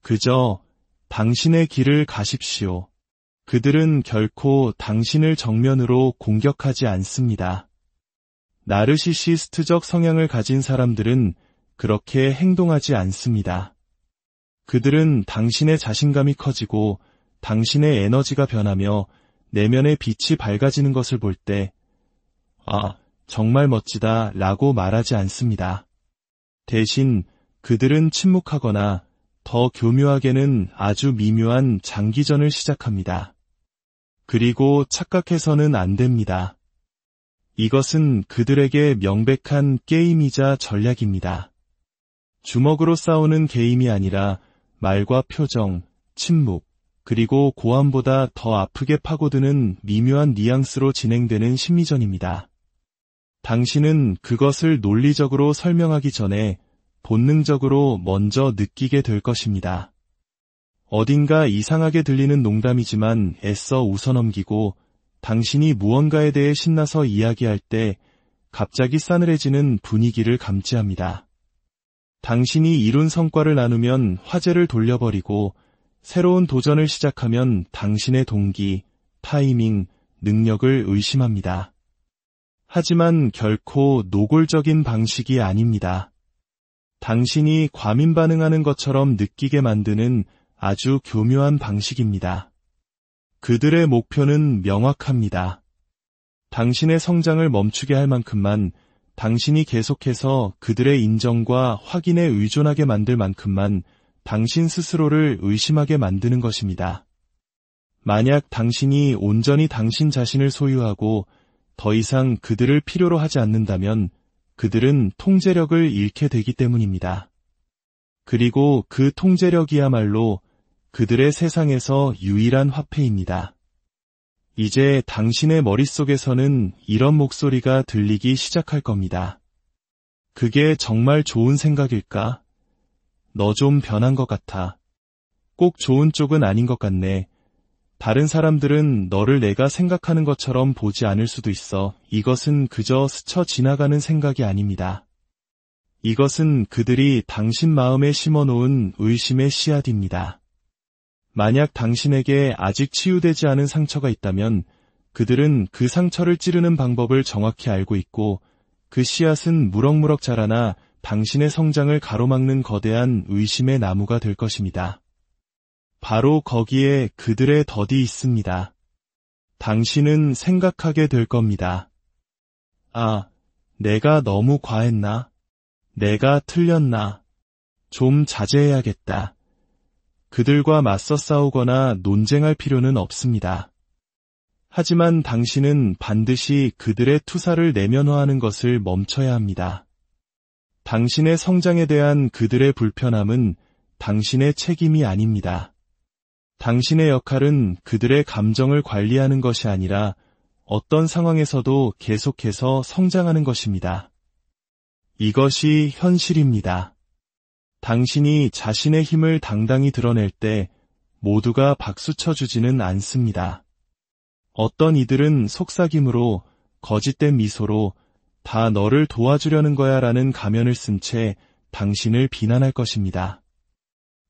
그저 당신의 길을 가십시오. 그들은 결코 당신을 정면으로 공격하지 않습니다. 나르시시스트적 성향을 가진 사람들은 그렇게 행동하지 않습니다. 그들은 당신의 자신감이 커지고 당신의 에너지가 변하며 내면의 빛이 밝아지는 것을 볼 때, 아, 정말 멋지다 라고 말하지 않습니다. 대신 그들은 침묵하거나 더 교묘하게는 아주 미묘한 장기전을 시작합니다. 그리고 착각해서는 안 됩니다. 이것은 그들에게 명백한 게임이자 전략입니다. 주먹으로 싸우는 게임이 아니라 말과 표정, 침묵, 그리고 고함보다 더 아프게 파고드는 미묘한 뉘앙스로 진행되는 심리전입니다. 당신은 그것을 논리적으로 설명하기 전에 본능적으로 먼저 느끼게 될 것입니다. 어딘가 이상하게 들리는 농담이지만 애써 웃어넘기고 당신이 무언가에 대해 신나서 이야기할 때 갑자기 싸늘해지는 분위기를 감지합니다. 당신이 이룬 성과를 나누면 화제를 돌려버리고 새로운 도전을 시작하면 당신의 동기, 타이밍, 능력을 의심합니다. 하지만 결코 노골적인 방식이 아닙니다. 당신이 과민 반응하는 것처럼 느끼게 만드는 아주 교묘한 방식입니다. 그들의 목표는 명확합니다. 당신의 성장을 멈추게 할 만큼만, 당신이 계속해서 그들의 인정과 확인에 의존하게 만들 만큼만 당신 스스로를 의심하게 만드는 것입니다. 만약 당신이 온전히 당신 자신을 소유하고 더 이상 그들을 필요로 하지 않는다면 그들은 통제력을 잃게 되기 때문입니다. 그리고 그 통제력이야말로 그들의 세상에서 유일한 화폐입니다. 이제 당신의 머릿속에서는 이런 목소리가 들리기 시작할 겁니다. 그게 정말 좋은 생각일까? 너 좀 변한 것 같아. 꼭 좋은 쪽은 아닌 것 같네. 다른 사람들은 너를 내가 생각하는 것처럼 보지 않을 수도 있어. 이것은 그저 스쳐 지나가는 생각이 아닙니다. 이것은 그들이 당신 마음에 심어놓은 의심의 씨앗입니다. 만약 당신에게 아직 치유되지 않은 상처가 있다면 그들은 그 상처를 찌르는 방법을 정확히 알고 있고 그 씨앗은 무럭무럭 자라나 당신의 성장을 가로막는 거대한 의심의 나무가 될 것입니다. 바로 거기에 그들의 덫이 있습니다. 당신은 생각하게 될 겁니다. 아, 내가 너무 과했나? 내가 틀렸나? 좀 자제해야겠다. 그들과 맞서 싸우거나 논쟁할 필요는 없습니다. 하지만 당신은 반드시 그들의 투사를 내면화하는 것을 멈춰야 합니다. 당신의 성장에 대한 그들의 불편함은 당신의 책임이 아닙니다. 당신의 역할은 그들의 감정을 관리하는 것이 아니라 어떤 상황에서도 계속해서 성장하는 것입니다. 이것이 현실입니다. 당신이 자신의 힘을 당당히 드러낼 때 모두가 박수쳐 주지는 않습니다. 어떤 이들은 속삭임으로, 거짓된 미소로 다 너를 도와주려는 거야 라는 가면을 쓴 채 당신을 비난할 것입니다.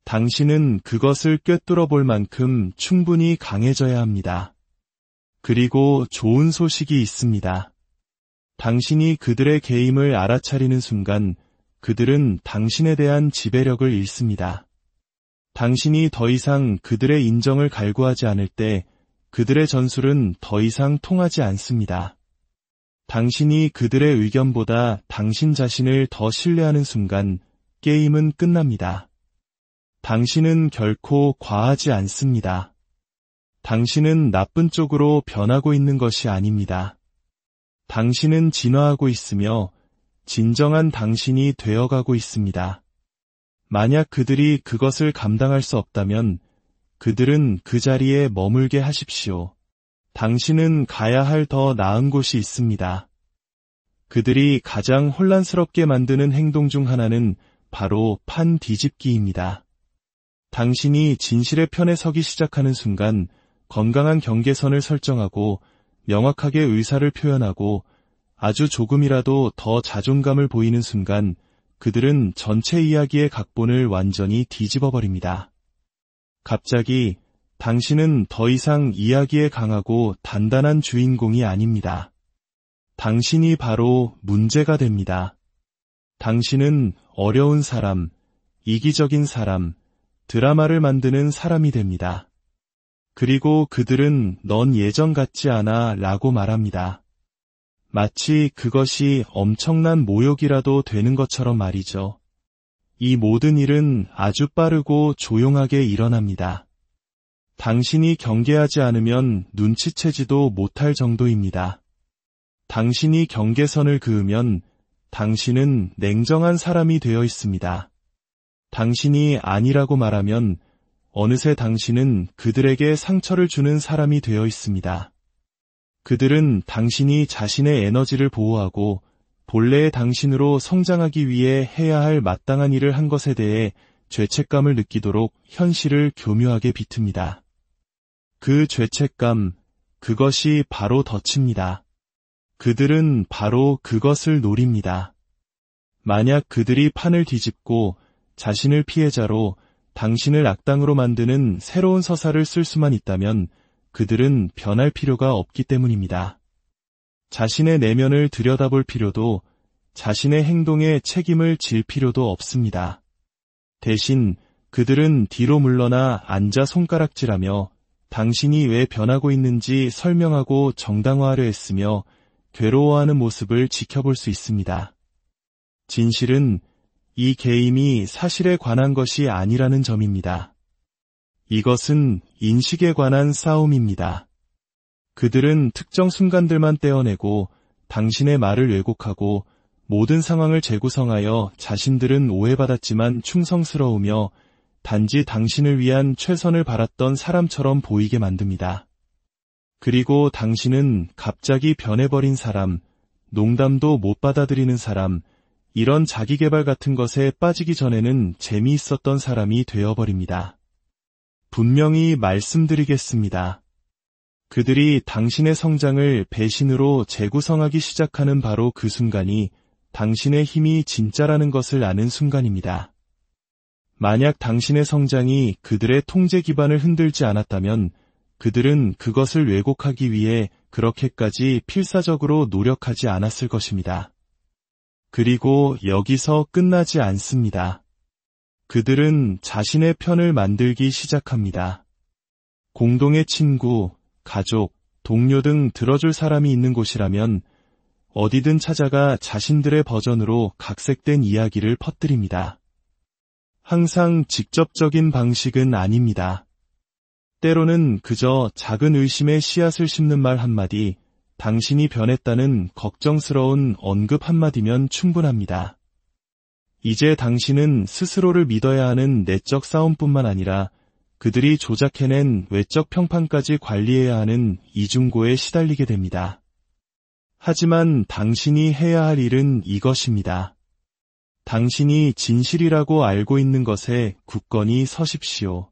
당신은 그것을 꿰뚫어 볼 만큼 충분히 강해져야 합니다. 그리고 좋은 소식이 있습니다. 당신이 그들의 게임을 알아차리는 순간 그들은 당신에 대한 지배력을 잃습니다. 당신이 더 이상 그들의 인정을 갈구하지 않을 때 그들의 전술은 더 이상 통하지 않습니다. 당신이 그들의 의견보다 당신 자신을 더 신뢰하는 순간 게임은 끝납니다. 당신은 결코 과하지 않습니다. 당신은 나쁜 쪽으로 변하고 있는 것이 아닙니다. 당신은 진화하고 있으며 진정한 당신이 되어가고 있습니다. 만약 그들이 그것을 감당할 수 없다면 그들은 그 자리에 머물게 하십시오. 당신은 가야 할 더 나은 곳이 있습니다. 그들이 가장 혼란스럽게 만드는 행동 중 하나는 바로 판 뒤집기입니다. 당신이 진실의 편에 서기 시작하는 순간 건강한 경계선을 설정하고 명확하게 의사를 표현하고 아주 조금이라도 더 자존감을 보이는 순간 그들은 전체 이야기의 각본을 완전히 뒤집어버립니다. 갑자기 당신은 더 이상 이야기에 강하고 단단한 주인공이 아닙니다. 당신이 바로 문제가 됩니다. 당신은 어려운 사람, 이기적인 사람, 드라마를 만드는 사람이 됩니다. 그리고 그들은 넌 예전 같지 않아 라고 말합니다. 마치 그것이 엄청난 모욕이라도 되는 것처럼 말이죠. 이 모든 일은 아주 빠르고 조용하게 일어납니다. 당신이 경계하지 않으면 눈치채지도 못할 정도입니다. 당신이 경계선을 그으면 당신은 냉정한 사람이 되어 있습니다. 당신이 아니라고 말하면 어느새 당신은 그들에게 상처를 주는 사람이 되어 있습니다. 그들은 당신이 자신의 에너지를 보호하고 본래의 당신으로 성장하기 위해 해야 할 마땅한 일을 한 것에 대해 죄책감을 느끼도록 현실을 교묘하게 비틉니다. 그 죄책감, 그것이 바로 덫입니다. 그들은 바로 그것을 노립니다. 만약 그들이 판을 뒤집고 자신을 피해자로 당신을 악당으로 만드는 새로운 서사를 쓸 수만 있다면 그들은 변할 필요가 없기 때문입니다. 자신의 내면을 들여다볼 필요도 자신의 행동에 책임을 질 필요도 없습니다. 대신 그들은 뒤로 물러나 앉아 손가락질하며 당신이 왜 변하고 있는지 설명하고 정당화하려 했으며 괴로워하는 모습을 지켜볼 수 있습니다. 진실은 이 게임이 사실에 관한 것이 아니라는 점입니다. 이것은 인식에 관한 싸움입니다. 그들은 특정 순간들만 떼어내고 당신의 말을 왜곡하고 모든 상황을 재구성하여 자신들은 오해받았지만 충성스러우며 단지 당신을 위한 최선을 바랐던 사람처럼 보이게 만듭니다. 그리고 당신은 갑자기 변해버린 사람, 농담도 못 받아들이는 사람, 이런 자기개발 같은 것에 빠지기 전에는 재미있었던 사람이 되어버립니다. 분명히 말씀드리겠습니다. 그들이 당신의 성장을 배신으로 재구성하기 시작하는 바로 그 순간이 당신의 힘이 진짜라는 것을 아는 순간입니다. 만약 당신의 성장이 그들의 통제 기반을 흔들지 않았다면 그들은 그것을 왜곡하기 위해 그렇게까지 필사적으로 노력하지 않았을 것입니다. 그리고 여기서 끝나지 않습니다. 그들은 자신의 편을 만들기 시작합니다. 공동의 친구, 가족, 동료 등 들어줄 사람이 있는 곳이라면 어디든 찾아가 자신들의 버전으로 각색된 이야기를 퍼뜨립니다. 항상 직접적인 방식은 아닙니다. 때로는 그저 작은 의심의 씨앗을 심는 말 한마디, 당신이 변했다는 걱정스러운 언급 한마디면 충분합니다. 이제 당신은 스스로를 믿어야 하는 내적 싸움뿐만 아니라 그들이 조작해낸 외적 평판까지 관리해야 하는 이중고에 시달리게 됩니다. 하지만 당신이 해야 할 일은 이것입니다. 당신이 진실이라고 알고 있는 것에 굳건히 서십시오.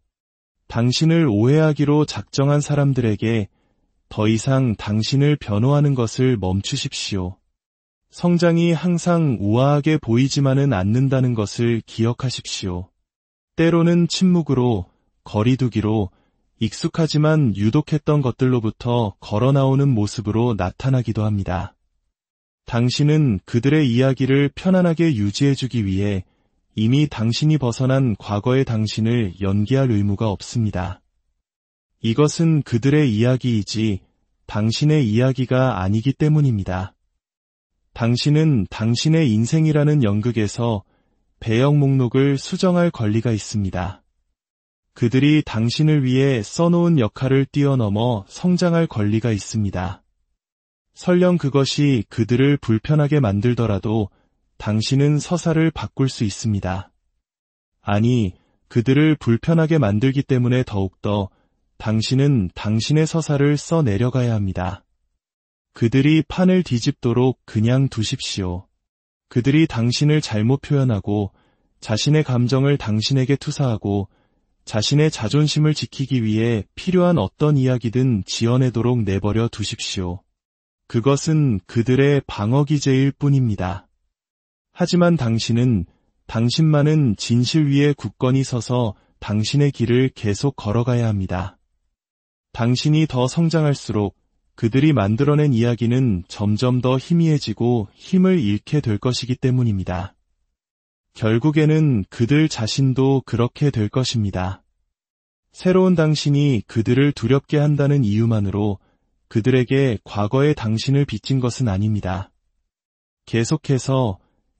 당신을 오해하기로 작정한 사람들에게 더 이상 당신을 변호하는 것을 멈추십시오. 성장이 항상 우아하게 보이지만은 않는다는 것을 기억하십시오. 때로는 침묵으로, 거리두기로, 익숙하지만 유독했던 것들로부터 걸어나오는 모습으로 나타나기도 합니다. 당신은 그들의 이야기를 편안하게 유지해주기 위해 이미 당신이 벗어난 과거의 당신을 연기할 의무가 없습니다. 이것은 그들의 이야기이지 당신의 이야기가 아니기 때문입니다. 당신은 당신의 인생이라는 연극에서 배역 목록을 수정할 권리가 있습니다. 그들이 당신을 위해 써놓은 역할을 뛰어넘어 성장할 권리가 있습니다. 설령 그것이 그들을 불편하게 만들더라도 당신은 서사를 바꿀 수 있습니다. 아니, 그들을 불편하게 만들기 때문에 더욱더 당신은 당신의 서사를 써 내려가야 합니다. 그들이 판을 뒤집도록 그냥 두십시오. 그들이 당신을 잘못 표현하고 자신의 감정을 당신에게 투사하고 자신의 자존심을 지키기 위해 필요한 어떤 이야기든 지어내도록 내버려 두십시오. 그것은 그들의 방어기제일 뿐입니다. 하지만 당신은 당신만은 진실 위에 굳건히 서서 당신의 길을 계속 걸어가야 합니다. 당신이 더 성장할수록 그들이 만들어낸 이야기는 점점 더 희미해지고 힘을 잃게 될 것이기 때문입니다. 결국에는 그들 자신도 그렇게 될 것입니다. 새로운 당신이 그들을 두렵게 한다는 이유만으로 그들에게 과거의 당신을 빚진 것은 아닙니다. 계속해서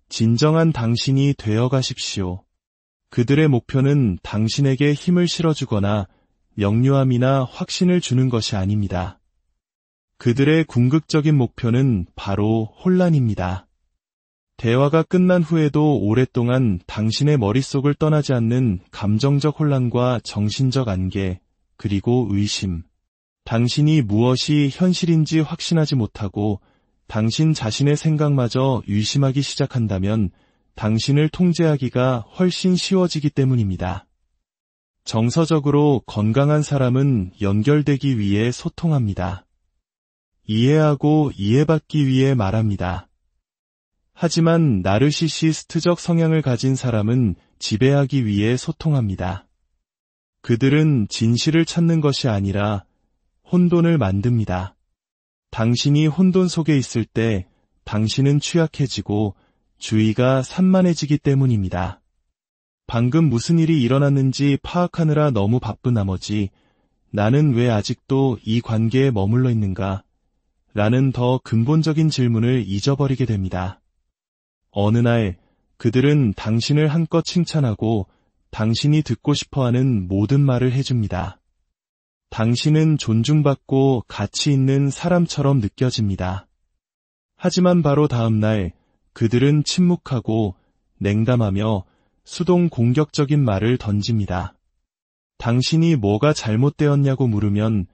진정한 당신이 되어 가십시오. 그들의 목표는 당신에게 힘을 실어주거나 명료함이나 확신을 주는 것이 아닙니다. 그들의 궁극적인 목표는 바로 혼란입니다. 대화가 끝난 후에도 오랫동안 당신의 머릿속을 떠나지 않는 감정적 혼란과 정신적 안개, 그리고 의심. 당신이 무엇이 현실인지 확신하지 못하고 당신 자신의 생각마저 의심하기 시작한다면 당신을 통제하기가 훨씬 쉬워지기 때문입니다. 정서적으로 건강한 사람은 연결되기 위해 소통합니다. 이해하고 이해받기 위해 말합니다. 하지만 나르시시스트적 성향을 가진 사람은 지배하기 위해 소통합니다. 그들은 진실을 찾는 것이 아니라 혼돈을 만듭니다. 당신이 혼돈 속에 있을 때 당신은 취약해지고 주의가 산만해지기 때문입니다. 방금 무슨 일이 일어났는지 파악하느라 너무 바쁜 나머지 나는 왜 아직도 이 관계에 머물러 있는가? 라는 더 근본적인 질문을 잊어버리게 됩니다. 어느 날 그들은 당신을 한껏 칭찬하고 당신이 듣고 싶어하는 모든 말을 해줍니다. 당신은 존중받고 가치 있는 사람처럼 느껴집니다. 하지만 바로 다음 날 그들은 침묵하고 냉담하며 수동 공격적인 말을 던집니다. 당신이 뭐가 잘못되었냐고 물으면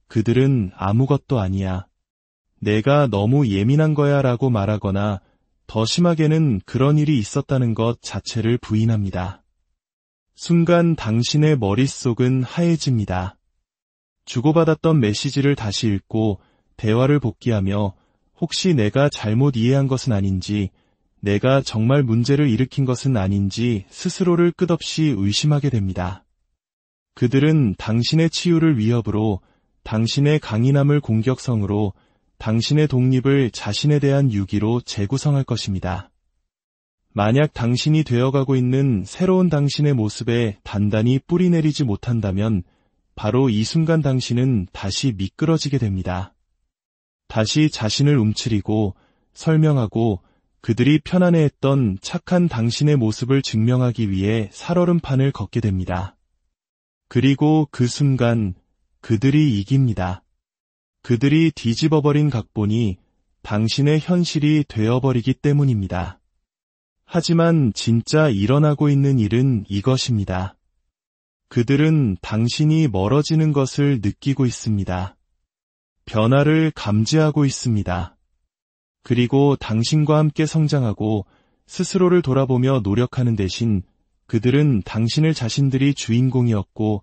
그들은 아무것도 아니야. 내가 너무 예민한 거야 라고 말하거나 더 심하게는 그런 일이 있었다는 것 자체를 부인합니다. 순간 당신의 머릿속은 하얘집니다. 주고받았던 메시지를 다시 읽고 대화를 복귀하며 혹시 내가 잘못 이해한 것은 아닌지, 내가 정말 문제를 일으킨 것은 아닌지 스스로를 끝없이 의심하게 됩니다. 그들은 당신의 치유를 위협으로, 당신의 강인함을 공격성으로, 당신의 독립을 자신에 대한 유기로 재구성할 것입니다. 만약 당신이 되어가고 있는 새로운 당신의 모습에 단단히 뿌리내리지 못한다면 바로 이 순간 당신은 다시 미끄러지게 됩니다. 다시 자신을 움츠리고 설명하고 그들이 편안해했던 착한 당신의 모습을 증명하기 위해 살얼음판을 걷게 됩니다. 그리고 그 순간 그들이 이깁니다. 그들이 뒤집어버린 각본이 당신의 현실이 되어버리기 때문입니다. 하지만 진짜 일어나고 있는 일은 이것입니다. 그들은 당신이 멀어지는 것을 느끼고 있습니다. 변화를 감지하고 있습니다. 그리고 당신과 함께 성장하고 스스로를 돌아보며 노력하는 대신 그들은 당신을 자신들이 주인공이었고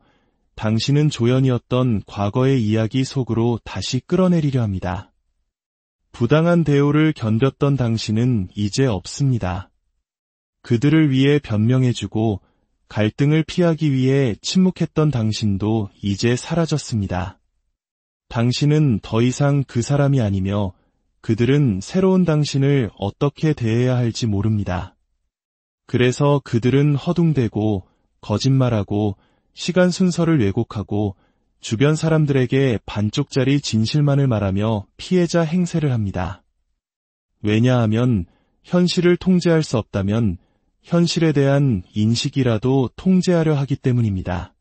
당신은 조연이었던 과거의 이야기 속으로 다시 끌어내리려 합니다. 부당한 대우를 견뎠던 당신은 이제 없습니다. 그들을 위해 변명해주고 갈등을 피하기 위해 침묵했던 당신도 이제 사라졌습니다. 당신은 더 이상 그 사람이 아니며 그들은 새로운 당신을 어떻게 대해야 할지 모릅니다. 그래서 그들은 허둥대고 거짓말하고 시간 순서를 왜곡하고 주변 사람들에게 반쪽짜리 진실만을 말하며 피해자 행세를 합니다. 왜냐하면 현실을 통제할 수 없다면 현실에 대한 인식이라도 통제하려 하기 때문입니다.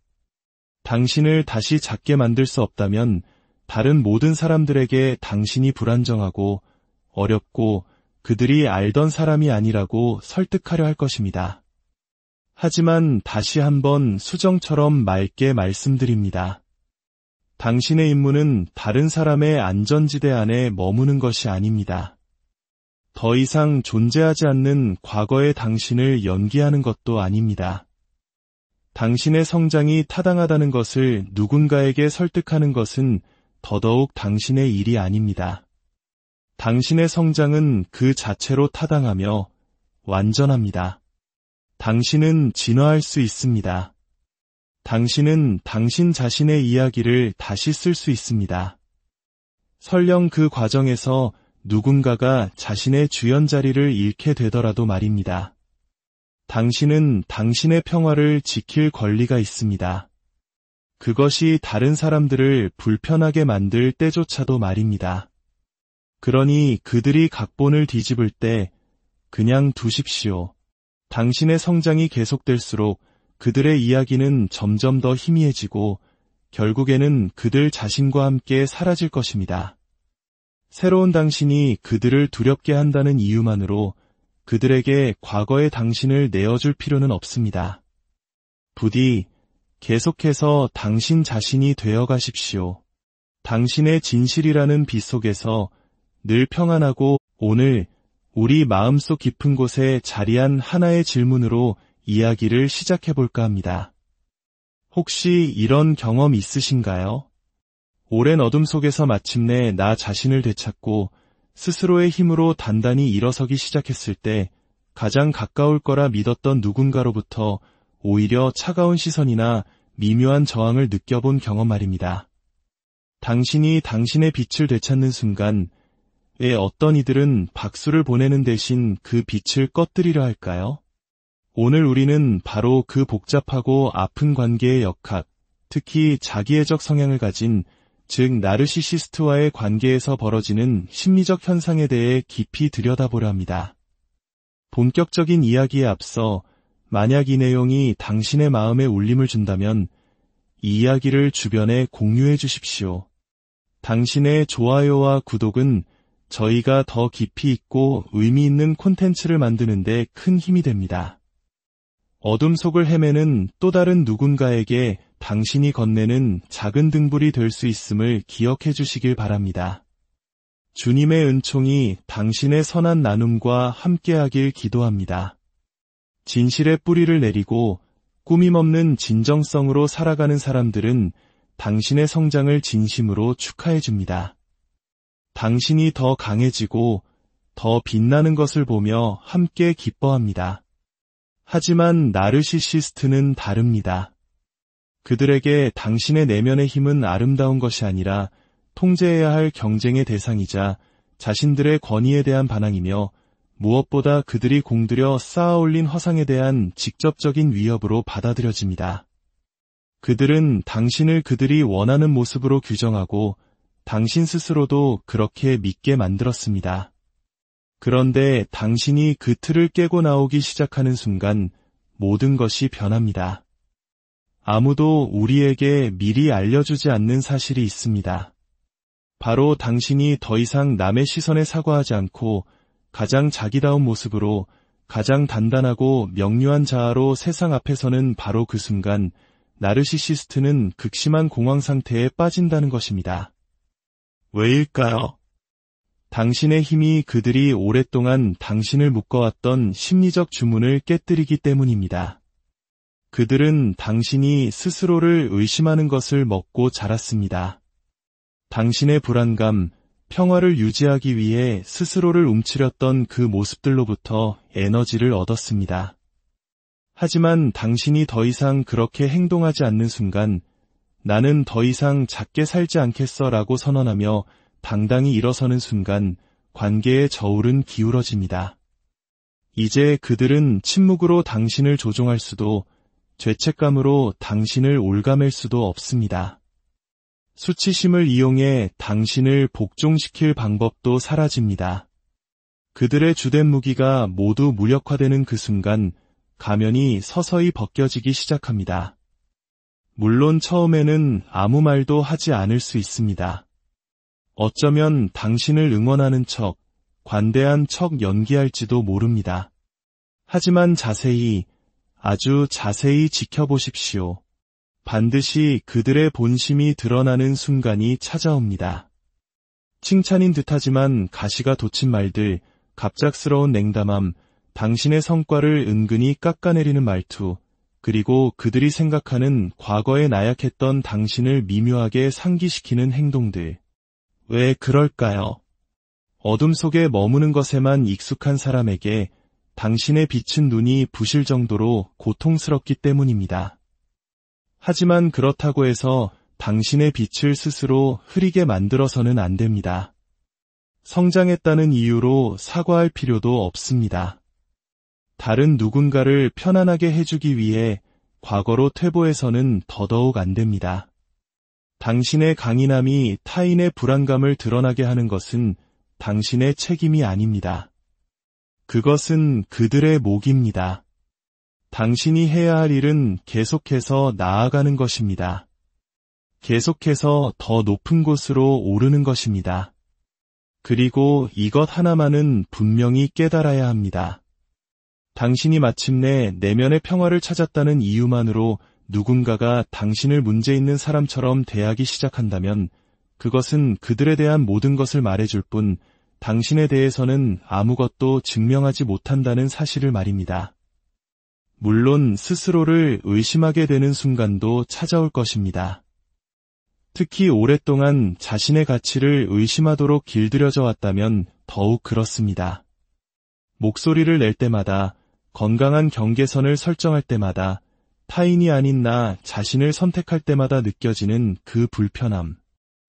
당신을 다시 작게 만들 수 없다면 다른 모든 사람들에게 당신이 불안정하고 어렵고 그들이 알던 사람이 아니라고 설득하려 할 것입니다. 하지만 다시 한번 수정처럼 맑게 말씀드립니다. 당신의 임무는 다른 사람의 안전지대 안에 머무는 것이 아닙니다. 더 이상 존재하지 않는 과거의 당신을 연기하는 것도 아닙니다. 당신의 성장이 타당하다는 것을 누군가에게 설득하는 것은 더더욱 당신의 일이 아닙니다. 당신의 성장은 그 자체로 타당하며 완전합니다. 당신은 진화할 수 있습니다. 당신은 당신 자신의 이야기를 다시 쓸 수 있습니다. 설령 그 과정에서 누군가가 자신의 주연 자리를 잃게 되더라도 말입니다. 당신은 당신의 평화를 지킬 권리가 있습니다. 그것이 다른 사람들을 불편하게 만들 때조차도 말입니다. 그러니 그들이 각본을 뒤집을 때 그냥 두십시오. 당신의 성장이 계속될수록 그들의 이야기는 점점 더 희미해지고 결국에는 그들 자신과 함께 사라질 것입니다. 새로운 당신이 그들을 두렵게 한다는 이유만으로 그들에게 과거의 당신을 내어줄 필요는 없습니다. 부디 계속해서 당신 자신이 되어 가십시오. 당신의 진실이라는 빛 속에서 늘 평안하고 오늘 우리 마음속 깊은 곳에 자리한 하나의 질문으로 이야기를 시작해볼까 합니다. 혹시 이런 경험 있으신가요? 오랜 어둠 속에서 마침내 나 자신을 되찾고 스스로의 힘으로 단단히 일어서기 시작했을 때 가장 가까울 거라 믿었던 누군가로부터 오히려 차가운 시선이나 미묘한 저항을 느껴본 경험 말입니다. 당신이 당신의 빛을 되찾는 순간 왜 어떤 이들은 박수를 보내는 대신 그 빛을 꺼뜨리려 할까요? 오늘 우리는 바로 그 복잡하고 아픈 관계의 역학, 특히 자기애적 성향을 가진 즉 나르시시스트와의 관계에서 벌어지는 심리적 현상에 대해 깊이 들여다보려 합니다. 본격적인 이야기에 앞서 만약 이 내용이 당신의 마음에 울림을 준다면 이 이야기를 주변에 공유해 주십시오. 당신의 좋아요와 구독은 저희가 더 깊이 있고 의미 있는 콘텐츠를 만드는 데 큰 힘이 됩니다. 어둠 속을 헤매는 또 다른 누군가에게 당신이 건네는 작은 등불이 될 수 있음을 기억해 주시길 바랍니다. 주님의 은총이 당신의 선한 나눔과 함께하길 기도합니다. 진실의 뿌리를 내리고 꾸밈없는 진정성으로 살아가는 사람들은 당신의 성장을 진심으로 축하해 줍니다. 당신이 더 강해지고 더 빛나는 것을 보며 함께 기뻐합니다. 하지만 나르시시스트는 다릅니다. 그들에게 당신의 내면의 힘은 아름다운 것이 아니라 통제해야 할 경쟁의 대상이자 자신들의 권위에 대한 반항이며 무엇보다 그들이 공들여 쌓아올린 허상에 대한 직접적인 위협으로 받아들여집니다. 그들은 당신을 그들이 원하는 모습으로 규정하고 당신 스스로도 그렇게 믿게 만들었습니다. 그런데 당신이 그 틀을 깨고 나오기 시작하는 순간 모든 것이 변합니다. 아무도 우리에게 미리 알려주지 않는 사실이 있습니다. 바로 당신이 더 이상 남의 시선에 사과하지 않고 가장 자기다운 모습으로 가장 단단하고 명료한 자아로 세상 앞에서는 바로 그 순간 나르시시스트는 극심한 공황 상태에 빠진다는 것입니다. 왜일까요? 당신의 힘이 그들이 오랫동안 당신을 묶어왔던 심리적 주문을 깨뜨리기 때문입니다. 그들은 당신이 스스로를 의심하는 것을 먹고 자랐습니다. 당신의 불안감, 평화를 유지하기 위해 스스로를 움츠렸던 그 모습들로부터 에너지를 얻었습니다. 하지만 당신이 더 이상 그렇게 행동하지 않는 순간 나는 더 이상 작게 살지 않겠어 라고 선언하며 당당히 일어서는 순간 관계의 저울은 기울어집니다. 이제 그들은 침묵으로 당신을 조종할 수도, 죄책감으로 당신을 올가맬 수도 없습니다. 수치심을 이용해 당신을 복종시킬 방법도 사라집니다. 그들의 주된 무기가 모두 무력화되는 그 순간 가면이 서서히 벗겨지기 시작합니다. 물론 처음에는 아무 말도 하지 않을 수 있습니다. 어쩌면 당신을 응원하는 척, 관대한 척 연기할지도 모릅니다. 하지만 자세히, 아주 자세히 지켜보십시오. 반드시 그들의 본심이 드러나는 순간이 찾아옵니다. 칭찬인 듯하지만 가시가 돋친 말들, 갑작스러운 냉담함, 당신의 성과를 은근히 깎아내리는 말투, 그리고 그들이 생각하는 과거에 나약했던 당신을 미묘하게 상기시키는 행동들. 왜 그럴까요? 어둠 속에 머무는 것에만 익숙한 사람에게 당신의 비친 눈이 부실 정도로 고통스럽기 때문입니다. 하지만 그렇다고 해서 당신의 빛을 스스로 흐리게 만들어서는 안 됩니다. 성장했다는 이유로 사과할 필요도 없습니다. 다른 누군가를 편안하게 해주기 위해 과거로 퇴보해서는 더더욱 안 됩니다. 당신의 강인함이 타인의 불안감을 드러나게 하는 것은 당신의 책임이 아닙니다. 그것은 그들의 몫입니다. 당신이 해야 할 일은 계속해서 나아가는 것입니다. 계속해서 더 높은 곳으로 오르는 것입니다. 그리고 이것 하나만은 분명히 깨달아야 합니다. 당신이 마침내 내면의 평화를 찾았다는 이유만으로 누군가가 당신을 문제 있는 사람처럼 대하기 시작한다면 그것은 그들에 대한 모든 것을 말해줄 뿐 당신에 대해서는 아무것도 증명하지 못한다는 사실을 말입니다. 물론 스스로를 의심하게 되는 순간도 찾아올 것입니다. 특히 오랫동안 자신의 가치를 의심하도록 길들여져 왔다면 더욱 그렇습니다. 목소리를 낼 때마다, 건강한 경계선을 설정할 때마다, 타인이 아닌 나 자신을 선택할 때마다 느껴지는 그 불편함.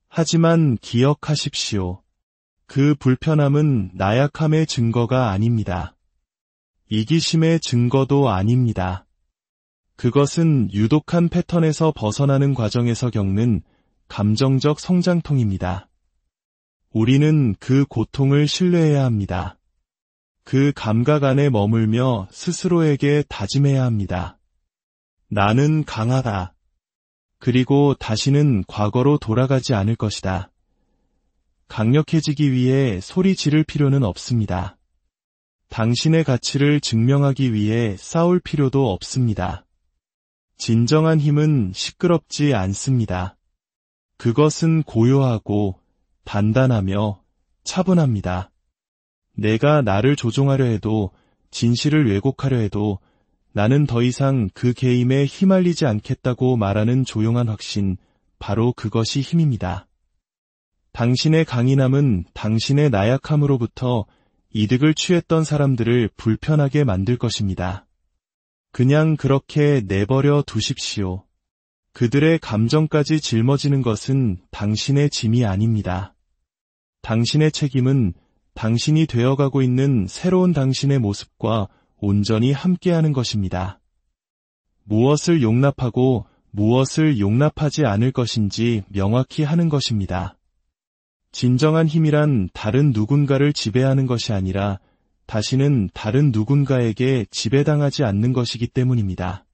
하지만 기억하십시오. 그 불편함은 나약함의 증거가 아닙니다. 이기심의 증거도 아닙니다. 그것은 유독한 패턴에서 벗어나는 과정에서 겪는 감정적 성장통입니다. 우리는 그 고통을 신뢰해야 합니다. 그 감각 안에 머물며 스스로에게 다짐해야 합니다. 나는 강하다. 그리고 다시는 과거로 돌아가지 않을 것이다. 강력해지기 위해 소리 지를 필요는 없습니다. 당신의 가치를 증명하기 위해 싸울 필요도 없습니다. 진정한 힘은 시끄럽지 않습니다. 그것은 고요하고 단단하며 차분합니다. 내가 나를 조종하려 해도, 진실을 왜곡하려 해도 나는 더 이상 그 게임에 휘말리지 않겠다고 말하는 조용한 확신, 바로 그것이 힘입니다. 당신의 강인함은 당신의 나약함으로부터 이득을 취했던 사람들을 불편하게 만들 것입니다. 그냥 그렇게 내버려 두십시오. 그들의 감정까지 짊어지는 것은 당신의 짐이 아닙니다. 당신의 책임은 당신이 되어가고 있는 새로운 당신의 모습과 온전히 함께하는 것입니다. 무엇을 용납하고 무엇을 용납하지 않을 것인지 명확히 하는 것입니다. 진정한 힘이란 다른 누군가를 지배하는 것이 아니라 다시는 다른 누군가에게 지배당하지 않는 것이기 때문입니다.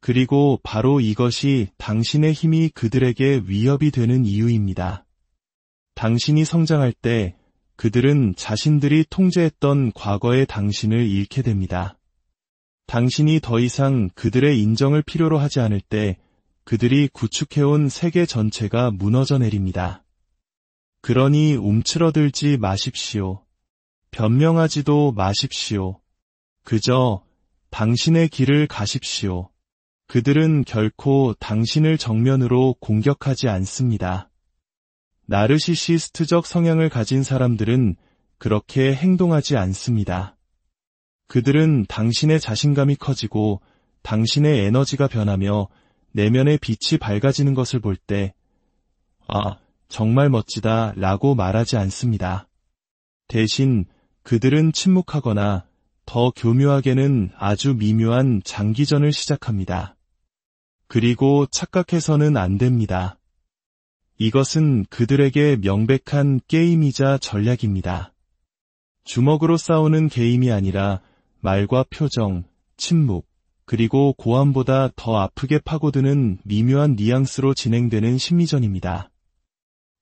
그리고 바로 이것이 당신의 힘이 그들에게 위협이 되는 이유입니다. 당신이 성장할 때 그들은 자신들이 통제했던 과거의 당신을 잃게 됩니다. 당신이 더 이상 그들의 인정을 필요로 하지 않을 때 그들이 구축해온 세계 전체가 무너져 내립니다. 그러니 움츠러들지 마십시오. 변명하지도 마십시오. 그저 당신의 길을 가십시오. 그들은 결코 당신을 정면으로 공격하지 않습니다. 나르시시스트적 성향을 가진 사람들은 그렇게 행동하지 않습니다. 그들은 당신의 자신감이 커지고 당신의 에너지가 변하며 내면의 빛이 밝아지는 것을 볼 때, 아, 정말 멋지다 라고 말하지 않습니다. 대신 그들은 침묵하거나 더 교묘하게는 아주 미묘한 장기전을 시작합니다. 그리고 착각해서는 안 됩니다. 이것은 그들에게 명백한 게임이자 전략입니다. 주먹으로 싸우는 게임이 아니라 말과 표정, 침묵, 그리고 고함보다 더 아프게 파고드는 미묘한 뉘앙스로 진행되는 심리전입니다.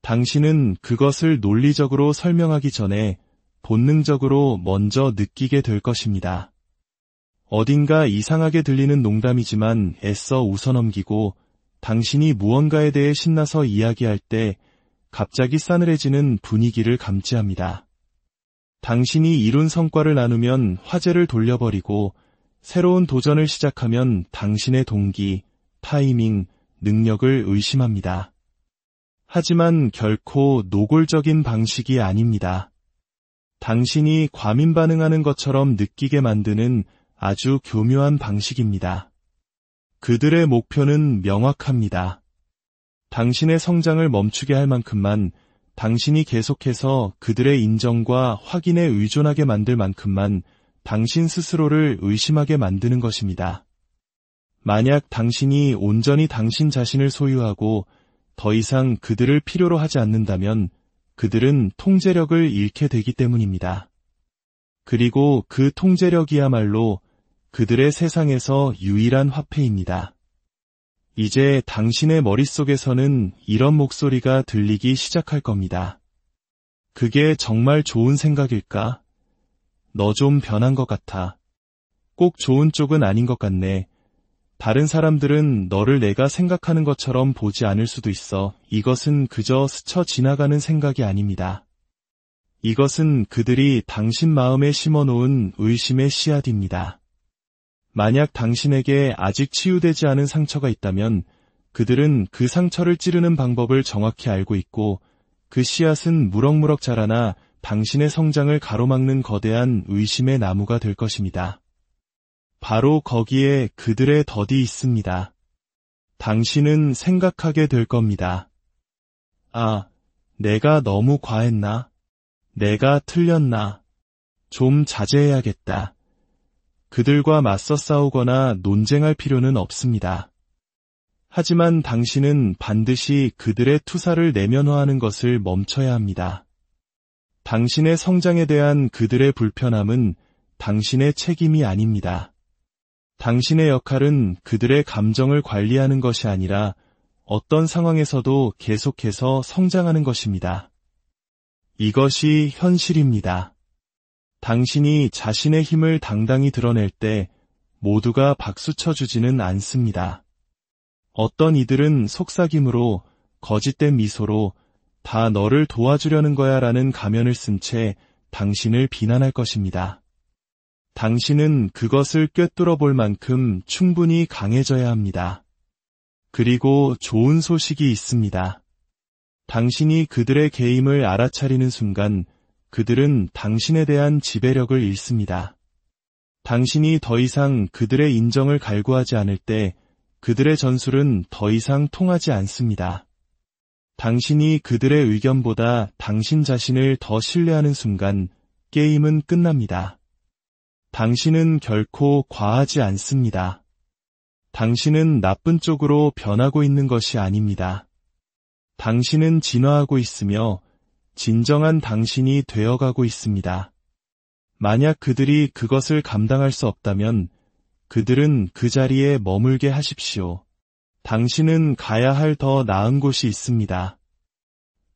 당신은 그것을 논리적으로 설명하기 전에 본능적으로 먼저 느끼게 될 것입니다. 어딘가 이상하게 들리는 농담이지만 애써 웃어넘기고 당신이 무언가에 대해 신나서 이야기할 때 갑자기 싸늘해지는 분위기를 감지합니다. 당신이 이룬 성과를 나누면 화제를 돌려버리고 새로운 도전을 시작하면 당신의 동기, 타이밍, 능력을 의심합니다. 하지만 결코 노골적인 방식이 아닙니다. 당신이 과민 반응하는 것처럼 느끼게 만드는 아주 교묘한 방식입니다. 그들의 목표는 명확합니다. 당신의 성장을 멈추게 할 만큼만, 당신이 계속해서 그들의 인정과 확인에 의존하게 만들 만큼만 당신 스스로를 의심하게 만드는 것입니다. 만약 당신이 온전히 당신 자신을 소유하고 더 이상 그들을 필요로 하지 않는다면 그들은 통제력을 잃게 되기 때문입니다. 그리고 그 통제력이야말로 그들의 세상에서 유일한 화폐입니다. 이제 당신의 머릿속에서는 이런 목소리가 들리기 시작할 겁니다. 그게 정말 좋은 생각일까? 너 좀 변한 것 같아. 꼭 좋은 쪽은 아닌 것 같네. 다른 사람들은 너를 내가 생각하는 것처럼 보지 않을 수도 있어. 이것은 그저 스쳐 지나가는 생각이 아닙니다. 이것은 그들이 당신 마음에 심어놓은 의심의 씨앗입니다. 만약 당신에게 아직 치유되지 않은 상처가 있다면 그들은 그 상처를 찌르는 방법을 정확히 알고 있고 그 씨앗은 무럭무럭 자라나 당신의 성장을 가로막는 거대한 의심의 나무가 될 것입니다. 바로 거기에 그들의 덫이 있습니다. 당신은 생각하게 될 겁니다. 아, 내가 너무 과했나? 내가 틀렸나? 좀 자제해야겠다. 그들과 맞서 싸우거나 논쟁할 필요는 없습니다. 하지만 당신은 반드시 그들의 투사를 내면화하는 것을 멈춰야 합니다. 당신의 성장에 대한 그들의 불편함은 당신의 책임이 아닙니다. 당신의 역할은 그들의 감정을 관리하는 것이 아니라 어떤 상황에서도 계속해서 성장하는 것입니다. 이것이 현실입니다. 당신이 자신의 힘을 당당히 드러낼 때 모두가 박수쳐주지는 않습니다. 어떤 이들은 속삭임으로, 거짓된 미소로 다 너를 도와주려는 거야 라는 가면을 쓴 채 당신을 비난할 것입니다. 당신은 그것을 꿰뚫어 볼 만큼 충분히 강해져야 합니다. 그리고 좋은 소식이 있습니다. 당신이 그들의 개임을 알아차리는 순간 그들은 당신에 대한 지배력을 잃습니다. 당신이 더 이상 그들의 인정을 갈구하지 않을 때 그들의 전술은 더 이상 통하지 않습니다. 당신이 그들의 의견보다 당신 자신을 더 신뢰하는 순간 게임은 끝납니다. 당신은 결코 과하지 않습니다. 당신은 나쁜 쪽으로 변하고 있는 것이 아닙니다. 당신은 진화하고 있으며 진정한 당신이 되어가고 있습니다. 만약 그들이 그것을 감당할 수 없다면 그들은 그 자리에 머물게 하십시오. 당신은 가야 할 더 나은 곳이 있습니다.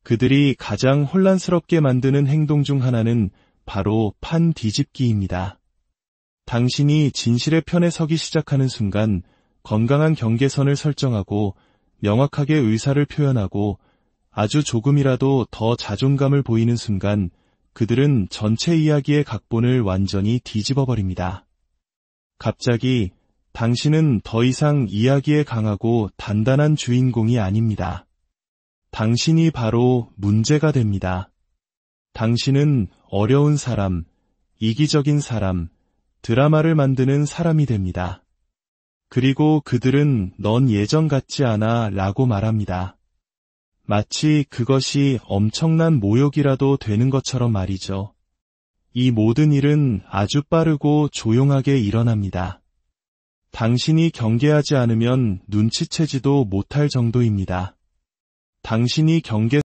그들이 가장 혼란스럽게 만드는 행동 중 하나는 바로 판 뒤집기입니다. 당신이 진실의 편에 서기 시작하는 순간 건강한 경계선을 설정하고 명확하게 의사를 표현하고 아주 조금이라도 더 자존감을 보이는 순간 그들은 전체 이야기의 각본을 완전히 뒤집어버립니다. 갑자기 당신은 더 이상 이야기에 강하고 단단한 주인공이 아닙니다. 당신이 바로 문제가 됩니다. 당신은 어려운 사람, 이기적인 사람, 드라마를 만드는 사람이 됩니다. 그리고 그들은 넌 예전 같지 않아 라고 말합니다. 마치 그것이 엄청난 모욕이라도 되는 것처럼 말이죠. 이 모든 일은 아주 빠르고 조용하게 일어납니다. 당신이 경계하지 않으면 눈치채지도 못할 정도입니다. 당신이 경계